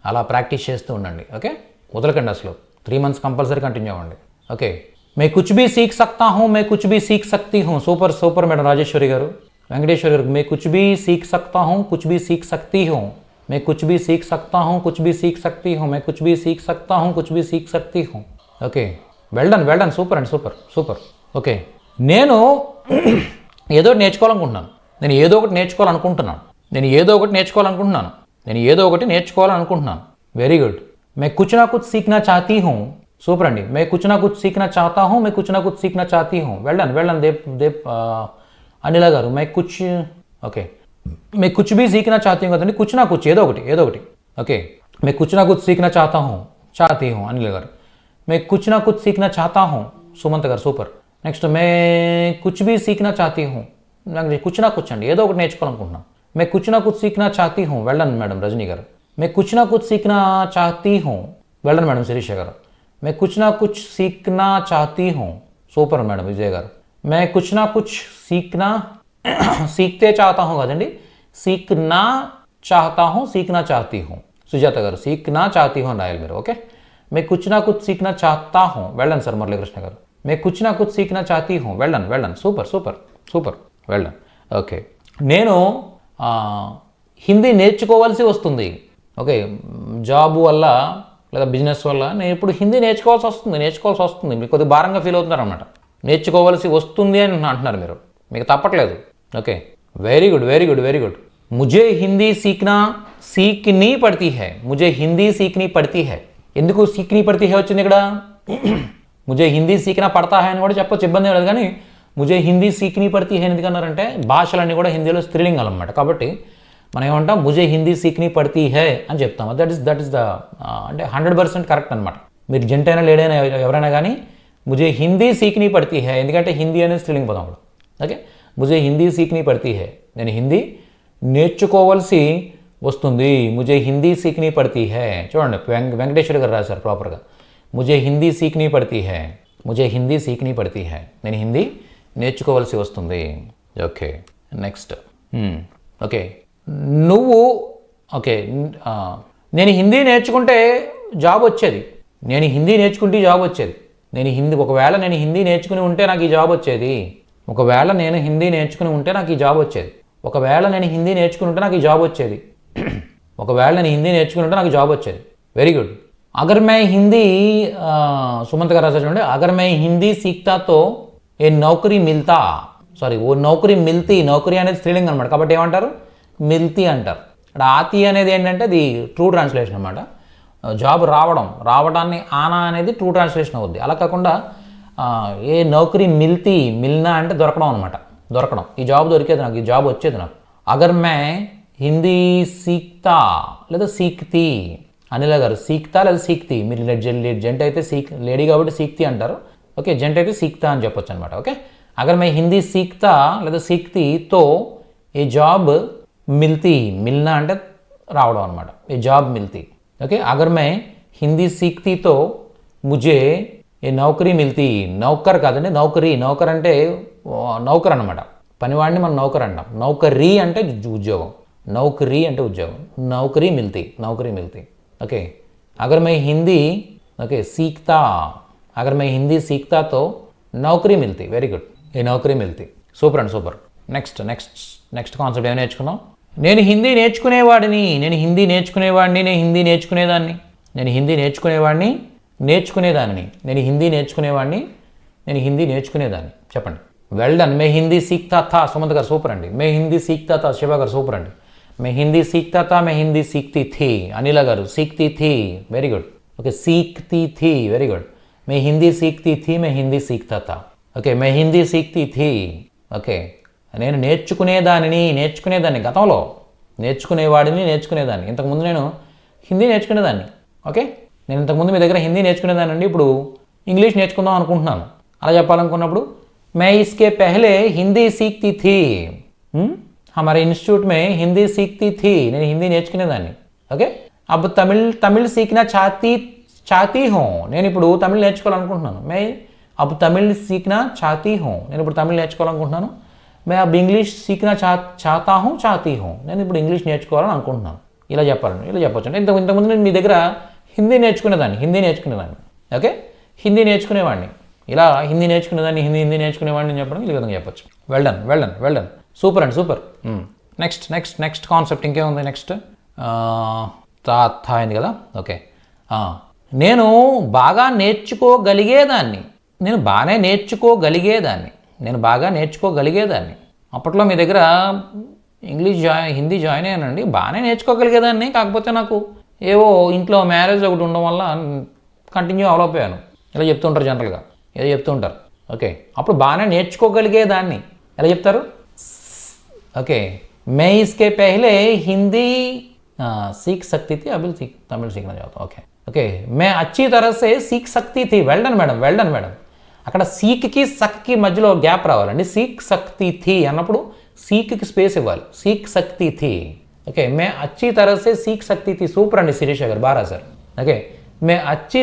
అలా ప్రాక్టీస్ చేస్తూ ఉండండి. ఓకే, వదలకండి అసలు. 3 months కంపల్సరీ కంటిన్యూ అవ్వండి. ఓకే, మే కుచ్ భీ సీఖ్ సక్తా హూँ, మే కుచ్ భీ సీఖ్ సక్తీ హూँ. సూపర్ సూపర్ మేడం రాజేశ్వరి గారు, వెంకటేశ్వరి గారు. మే కుచ్ భీ సీఖ్ సక్తా హూँ, కుచ్ భీ సీఖ్ సక్తీ హూँ. मैं कुछ भी सीख सकता हूँ, कुछ भी सीख सकती हूँ. मैं कुछ भी सीख सकता हूँ, कुछ भी सीख सकती हूँ. ఓకే, వెల్ డన్ సూపర్ అండి, సూపర్. ఓకే, నేను ఏదో ఒకటి నేర్చుకోవాలనుకుంటున్నాను. నేను ఏదో ఒకటి నేర్చుకోవాలనుకుంటున్నాను. Very good. मैं कुछ ना कुछ सीखना चाहती हूँ. సూపర్ అండి. मैं कुछ ना कुछ सीखना चाहता हूँ, मैं कुछ ना कुछ सीखना चाहती हूँ. వెల్ డన్ దేవ్ అనిల గారు. मैं कुछ ఓకే, मैं कुछ भी सीखना चाहती हूँ కదండి, कुछ ना कुछ ఏదో ఒకటి. ఓకే, मैं कुछ ना कुछ सीखना चाहती हूँ అనిల్ గారు. मैं कुछ ना कुछ सीखना चाहता हूँ సుమంత్ గారు. సూపర్. నెక్స్ట్ मैं कुछ भी सीखना चाहती हूँ. నాకు कुछ ना कुछ అండి, ఏదో ఒకటి నేర్చుకోవాలనుకుంటున్నాను. मैं कुछ ना कुछ सीखना चाहती हूँ. వెల్ డన్ మేడం రజనీ గారు. मैं कुछ ना कुछ सीखना चाहती हूँ. వెల్ డన్ మేడం శిరీష గారు. मैं कुछ ना कुछ सीखना चाहती हूँ. సూపర్ మేడం విజయ్ గారు. मैं कुछ ना कुछ सीखते चाहता हूँ కదండి, सीखना चाहता हूँ, सीखना चाहती हूँ. సుజాత గారు. सीखना चाहती हूँ అని రాయాలి మీరు. ఓకే, मैं कुछ ना कुछ सीखना चाहता हूँ. వెల్ డన్ సార్ మురళీకృష్ణ గారు. मैं कुछ ना कुछ सीखना चाहती हूँ. Well done super. Well done. Okay, నేను హిందీ నేర్చుకోవాల్సి వస్తుంది. ఓకే, జాబ్ వల్ల లేదా బిజినెస్ వల్ల నేను ఇప్పుడు హిందీ నేర్చుకోవాల్సి వస్తుంది. మీకు కొద్దిగా భారంగా ఫీల్ అవుతున్నారు అన్నమాట. నేర్చుకోవాల్సి వస్తుంది అని అంటున్నారు మీరు, మీకు తప్పట్లేదు. Okay, very good. मुझे हिंदी सीखनी पड़ती है. ఎందుకు సీక్ని పడతీ హై వచ్చింది ఇక్కడ? ముజే హిందీ సీఖనా పడతా హై అని కూడా చెప్పొచ్చు, ఇబ్బంది లేదు. కానీ ముజే హిందీ సీక్ని పడతీ హై ఎందుకన్నారంటే భాషలన్నీ కూడా హిందీలో స్త్రీలింగాలు అన్నమాట. కాబట్టి మనం ఏమంటాం, ముజే హిందీ సీక్ని పడతీ హై అని చెప్తాం. దట్ ఈస్ ద అంటే 100% కరెక్ట్ అనమాట. మీరు జెంట్ అయినా లేడైనా ఎవరైనా కానీ ముజే హిందీ సీక్ని పడతీ హై, ఎందుకంటే హిందీ అనేది స్త్రీలింగ పదం కూడా. ఓకే, ముజే హిందీ సీక్ని పడతీ హై, నేను హిందీ నేర్చుకోవాల్సి వస్తుంది. ముజే హిందీ సీక్ని పడతీ హై. చూడండి వెంకటేశ్వర గారు రాశారు ప్రాపర్గా. ముజే హిందీ సీక్ని పడతీ హై, నేను హిందీ నేర్చుకోవాల్సి వస్తుంది. Okay, next. ఓకే, నువ్వు ఓకే, నేను హిందీ నేర్చుకుంటే జాబ్ వచ్చేది. ఒకవేళ నేను హిందీ నేర్చుకుని ఉంటే నాకు ఈ జాబ్ వచ్చేది. ఒకవేళ నేను హిందీ నేర్చుకుని ఉంటే నాకు ఈ జాబ్ వచ్చేది. Very good. అగర్ మే హిందీ సుమంత్ గారు రాశారు చూడండి. అగర్ మే హిందీ సీఖ్తా తో ఏ నౌకరీ మిల్తా, ఓ నౌకరీ మిల్తీ. నౌకరీ అనేది స్త్రీలింగ్ అనమాట, కాబట్టి ఏమంటారు? మిల్తీ అంటారు. ఇక్కడ ఆతి అనేది ఏంటంటే అది ట్రూ ట్రాన్స్లేషన్ అనమాట. జాబ్ రావడాన్ని ఆనా అనేది ట్రూ ట్రాన్స్లేషన్ అవుద్ది. అలా కాకుండా ఏ నౌకరీ మిల్నా అంటే దొరకడం అనమాట. ఈ జాబ్ దొరికేది నాకు, ఈ జాబ్ వచ్చేది నాకు. అగర్ మే హిందీ సీఖ్తా లేదా సీఖ్తీ. అనిల గారు. సీఖ్తా లేదా సీఖ్తీ. మీరు జెంట్ అయితే లేడీ కాబట్టి సీఖ్తీ అంటారు. ఓకే, జెంట్ అయితే సీఖ్తా అని చెప్పొచ్చు అనమాట. ఓకే, అగర్ మే హిందీ సీఖ్తా లేదా సీఖ్తీ తో ఏ జాబ్ మిల్నా అంటే రావడం అనమాట. ఏ జాబ్ మిల్తీ. ఓకే, అగర్ మే హిందీ సీఖ్తీ తో ముజే ఏ నౌకరీ మిల్తీ. నౌకర్ కాదండి, నౌకర్ అంటే నౌకర్ అనమాట. పనివాడిని మనం నౌకర్ అంటాం. నౌకరీ అంటే ఉద్యోగం. నౌకరీ మిల్తీ. ఓకే, అగర్ మే హిందీ సీఖ్తా తో నౌకరీ మిల్తీ. Very good. ఏ నౌకరీ మిల్తీ. సూపర్ అండి, సూపర్. నెక్స్ట్ కాన్సెప్ట్ ఏమైనా నేర్చుకుందాం. నేను హిందీ నేర్చుకునేవాడిని. నేను హిందీ నేర్చుకునేదాన్ని. చెప్పండి. Well done. మే హిందీ సీఖ్తా థా. సుమంత్ గారు సూపర్ అండి. మే హిందీ సీఖ్తా థా. శివ గారు సూపర్ అండి. మే హిందీ సీఖ్తా థా, మే హిందీ సీఖ్తీ థీ. అనిల గారు. సీఖ్తీ థీ. Very good. ఓకే, సీఖ్తీ థీ. Very good. మే హిందీ సీఖ్తీ థీ, మే హిందీ సీఖ్తా థా. ఓకే, మే హిందీ సీఖ్తీ థీ. ఓకే, నేను నేర్చుకునేదాన్ని గతంలో. నేర్చుకునేదాన్ని. ఇంతకుముందు నేను హిందీ నేర్చుకునేదాన్ని. ఓకే, నేను ఇంతకుముందు మీ దగ్గర హిందీ నేర్చుకునేదాన్ని అండి. ఇప్పుడు ఇంగ్లీష్ నేర్చుకుందాం అనుకుంటున్నాను. అలా చెప్పాలనుకున్నప్పుడు मैं इसके पहले हिंदी सीखती थी. हमारे इंस्टीट्यूट में हिंदी सीखती थी. నేను హిందీ నేర్చుకునేదాన్ని. ఓకే, अब तमिल सीखना चाहती हूँ. నేను ఇప్పుడు తమిళ్ నేర్చుకోవాలనుకుంటున్నాను. मैं अब तमिल सीखना चाहती हूँ. నేను ఇప్పుడు తమిళ్ నేర్చుకోవాలనుకుంటున్నాను. మే అబ్ ఇంగ్లీష్ సీఖనా చాతా హూ చాతీ హూ, నేను ఇప్పుడు ఇంగ్లీష్ నేర్చుకోవాలని అనుకుంటున్నాను. ఇలా చెప్పాలండి, ఇలా చెప్పొచ్చు. అంటే ఇంతకుముందు నేను మీ దగ్గర హిందీ నేర్చుకునేదాన్ని. ఓకే, హిందీ నేర్చుకునేవాడిని, ఇలా హిందీ నేర్చుకునేదాన్ని, హిందీ నేర్చుకునేవాడిని అని చెప్పడం ఈ విధంగా చెప్పొచ్చు. Well done. సూపర్ అండి, సూపర్. నెక్స్ట్ కాన్సెప్ట్ ఇంకేముంది? నెక్స్ట్ అయింది కదా. ఓకే, నేను బాగా నేర్చుకోగలిగేదాన్ని. అప్పట్లో మీ దగ్గర హిందీ జాయిన్ అయ్యానండి, బాగానే నేర్చుకోగలిగేదాన్ని. కాకపోతే నాకు ఏవో ఇంట్లో మ్యారేజ్ ఒకటి ఉండడం వల్ల కంటిన్యూ అవ్వలేకపోయాను. ఇలా చెప్తుంటారు జనరల్గా, ఏదో చెప్తుంటారు. ఓకే, అప్పుడు బాగానే నేర్చుకోగలిగేదాన్ని ఎలా చెప్తారు? ఓకే, मैं इसके पहले हिंदी सीख सकती थी, अभी तमिल सीखना चाहता हूँ. ఓకే, मैं अच्छी तरह से सीख सकती थी. Well done madam. అక్కడ సీక్కి సక్కి మధ్యలో గ్యాప్ రావాలండి. సీక్ సక్తి థీ అన్నప్పుడు సీక్కి స్పేస్ ఇవ్వాలి. సీక్ సక్తి థీ. ఓకే, మే అచ్చి తరహ సే సీక్ సక్తి థీ. సూపర్ అండి శిరీష గారు, బాగా రాశారు. ఓకే, మే అచ్చి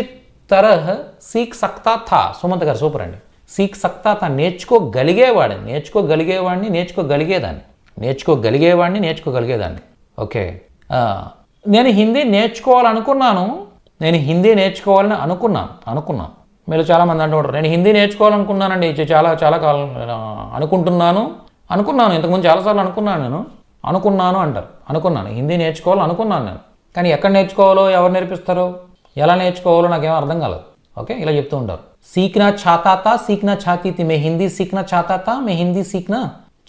తరహ సీక్ సక్తా థా. సుమంత్ గారు సూపర్ అండి. సీక్ సక్తా థా, నేర్చుకోగలిగేవాడిని. ఓకే, నేను హిందీ నేర్చుకోవాలని అనుకున్నాను. మీరు చాలామంది అంటుంటారు, నేను హిందీ నేర్చుకోవాలనుకున్నానండి, చాలా కాలం అనుకుంటున్నాను. ఇంతకుముందు చాలాసార్లు అనుకున్నాను అంటారు. హిందీ నేర్చుకోవాలనుకున్నాను నేను, కానీ ఎక్కడ నేర్చుకోవాలో, ఎవరు నేర్పిస్తారో, ఎలా నేర్చుకోవాలో నాకేమో అర్థం కాలేదు. ఓకే, ఇలా చెప్తూ ఉంటారు. सीखना चाहता था, सीखना चाहती थी. मैं हिंदी सीखना चाहता था, मैं हिंदी सीखना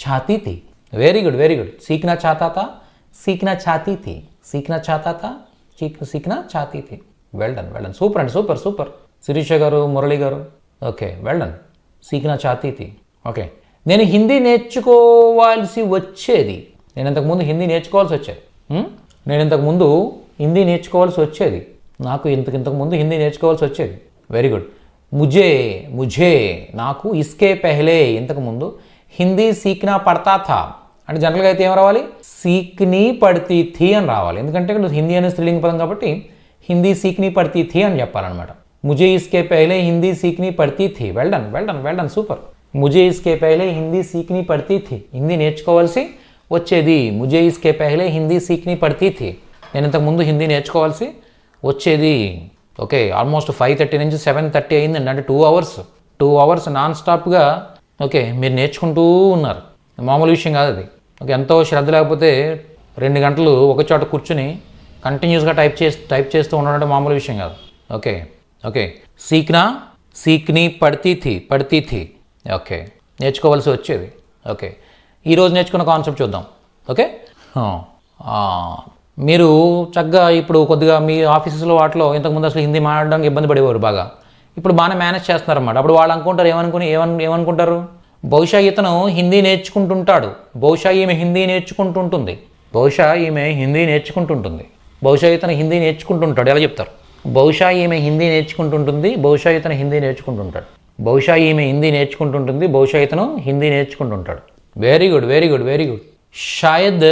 चाहती थी. Very good. सीखना चाहता था, सीखना चाहती थी. सीखना चाहती थी. Well done. సూపర్ అండి, సూపర్. శిరీష గారు, మురళి గారు. Okay, well done. सीखना चाहती थी. ఓకే, నేను హిందీ నేర్చుకోవాల్సి వచ్చేది. నేను ఇంతకుముందు హిందీ నేర్చుకోవాల్సి వచ్చేది. నాకు ఇంతకుముందు హిందీ నేర్చుకోవాల్సి వచ్చేది. Very good. ముझे నాకు ఇస్కే పెహలే ఇంతకుముందు హిందీ సీఖనా పడతా థా అంటే జనరల్గా అయితే ఏం రావాలి? సీక్ని పడతీ థీ అని రావాలి. ఎందుకంటే ఇక్కడ హిందీ అనే స్త్రీలింగ పదం కాబట్టి హిందీ సీక్ని పడతీ థీ అని చెప్పాలన్నమాట. ముझे इसके पहले हिंदी सीखनी पड़ती थी. Well done. సూపర్. मुझे इसके पहले हिंदी सीखनी पड़ती थी. హిందీ నేర్చుకోవాల్సి వచ్చేది. मुझे इसके पहले हिंदी सीखनी पड़ती थी. నేను ఇంతకుముందు హిందీ నేర్చుకోవాల్సి వచ్చేది. ఓకే, ఆల్మోస్ట్ 5:30 నుంచి 7:30 అయిందండి. అంటే 2 అవర్స్ నాన్ స్టాప్గా ఓకే మీరు నేర్చుకుంటూ ఉన్నారు. మామూలు విషయం కాదు అది. ఓకే, ఎంతో శ్రద్ధ లేకపోతే 2 గంటలు ఒక చోట కూర్చుని కంటిన్యూస్గా టైప్ చేస్తూ ఉండడం మామూలు విషయం కాదు. ఓకే, సీక్ని పడతీ థీ. ఓకే, నేర్చుకోవాల్సి వచ్చేది. ఓకే, ఈరోజు నేర్చుకున్న కాన్సెప్ట్ చూద్దాం. ఓకే, మీరు చక్కగా ఇప్పుడు కొద్దిగా మీ ఆఫీసెస్లో వాటిలో ఇంతకుముందు అసలు హిందీ మాట్లాడడానికి ఇబ్బంది పడేవారు బాగా. ఇప్పుడు బాగానే మేనేజ్ చేస్తున్నారన్నమాట. అప్పుడు వాళ్ళు అనుకుంటారు, ఏమనుకుంటారు? బహుశా ఇతను హిందీ నేర్చుకుంటుంటాడు, బహుశా ఈమె హిందీ నేర్చుకుంటుంటుంది, బహుశా ఇతను హిందీ నేర్చుకుంటుంటాడు. ఎలా చెప్తారు? బహుశా ఈమె హిందీ నేర్చుకుంటుంటుంది, బహుశా ఇతను హిందీ నేర్చుకుంటుంటాడు. బహుశా ఈమె హిందీ నేర్చుకుంటుంటుంది, బహుశా ఇతను హిందీ నేర్చుకుంటుంటాడు. Very good. షాయద్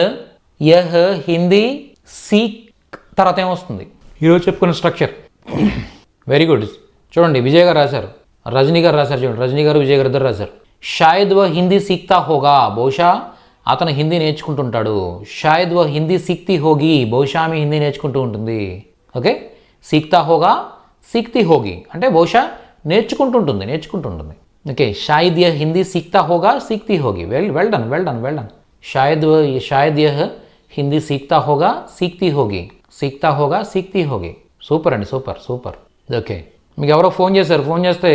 యహ్ హిందీ సీక్ తర్వాత ఏమొస్తుంది? ఈరోజు చెప్పుకున్న స్ట్రక్చర్. Very good. చూడండి, విజయ్ గారు రాశారు, రజనీ గారు రాశారు. చూడండి, రజనీ గారు, విజయ్ గారు ఇద్దరు రాశారు. షాయద్ వ హిందీ సీక్తా హోగా, బహుశా అతను హిందీ నేర్చుకుంటుంటాడు. షాయద్ వ హిందీ సీక్తీ హోగి, బహుశా ఆమె హిందీ నేర్చుకుంటూ ఉంటుంది. ఓకే, సీక్తా హోగా, సీక్తీ హోగి అంటే బహుశా నేర్చుకుంటుంటుంది. ఓకే, షాయద్ యహ్ హిందీ సీక్తా హోగా, సీక్తీ హోగి. Well done. షాయద్ యహ్ హిందీ సీక్తా హోగా, సీక్తీ హోగి. సూపర్ అండి, సూపర్. ఓకే, మీకు ఎవరో ఫోన్ చేస్తే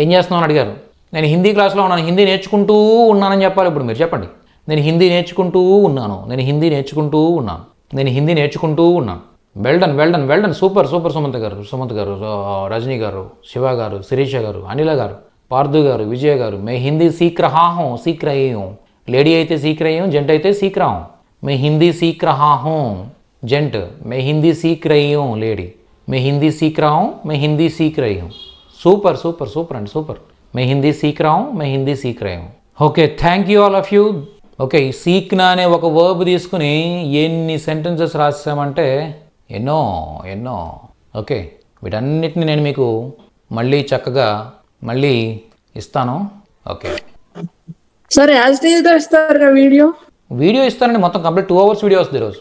ఏం చేస్తున్నావు అని అడిగారు. నేను హిందీ క్లాస్లో ఉన్నాను, హిందీ నేర్చుకుంటూ ఉన్నానని చెప్పాలి. ఇప్పుడు మీరు చెప్పండి, నేను హిందీ నేర్చుకుంటూ ఉన్నాను. Well done. సూపర్. సుమంత్ గారు, రజనీ గారు, శివ గారు, శిరీష గారు, అనిల గారు, పార్థు గారు, విజయ్ గారు. మే హిందీ సీక్ రహీ హూ. లేడీ అయితే సీక్ రహీ హూ, జెంట్ అయితే సీక్ రహా హూ. మే హిందీ సీక్ రహా హూ జెంట్, మే హిందీ సీక్ రహీ హూ లేడీ, మే హిందీ సీక్ రహా హూ, మే హిందీ సీక్ రహీ హూ. సూపర్ అండి, సూపర్. మే హిందీ సీక్ రహా హూ, మే హిందీ సీక్ రహీ హూ. Okay, thank you all of you. Okay, సీక్నా అనే ఒక వర్బ్ తీసుకుని ఎన్ని సెంటెన్సెస్ రాసామంటే ఎన్నో. ఓకే, వీటన్నిటిని నేను మీకు మళ్ళీ చక్కగా ఇస్తాను. ఓకే సార్ యాజ్ గా ఇస్తారు వీడియో వీడియో ఇస్తానండి, మొత్తం కంప్లీట్ 2 hours వీడియో వస్తుంది ఈరోజు.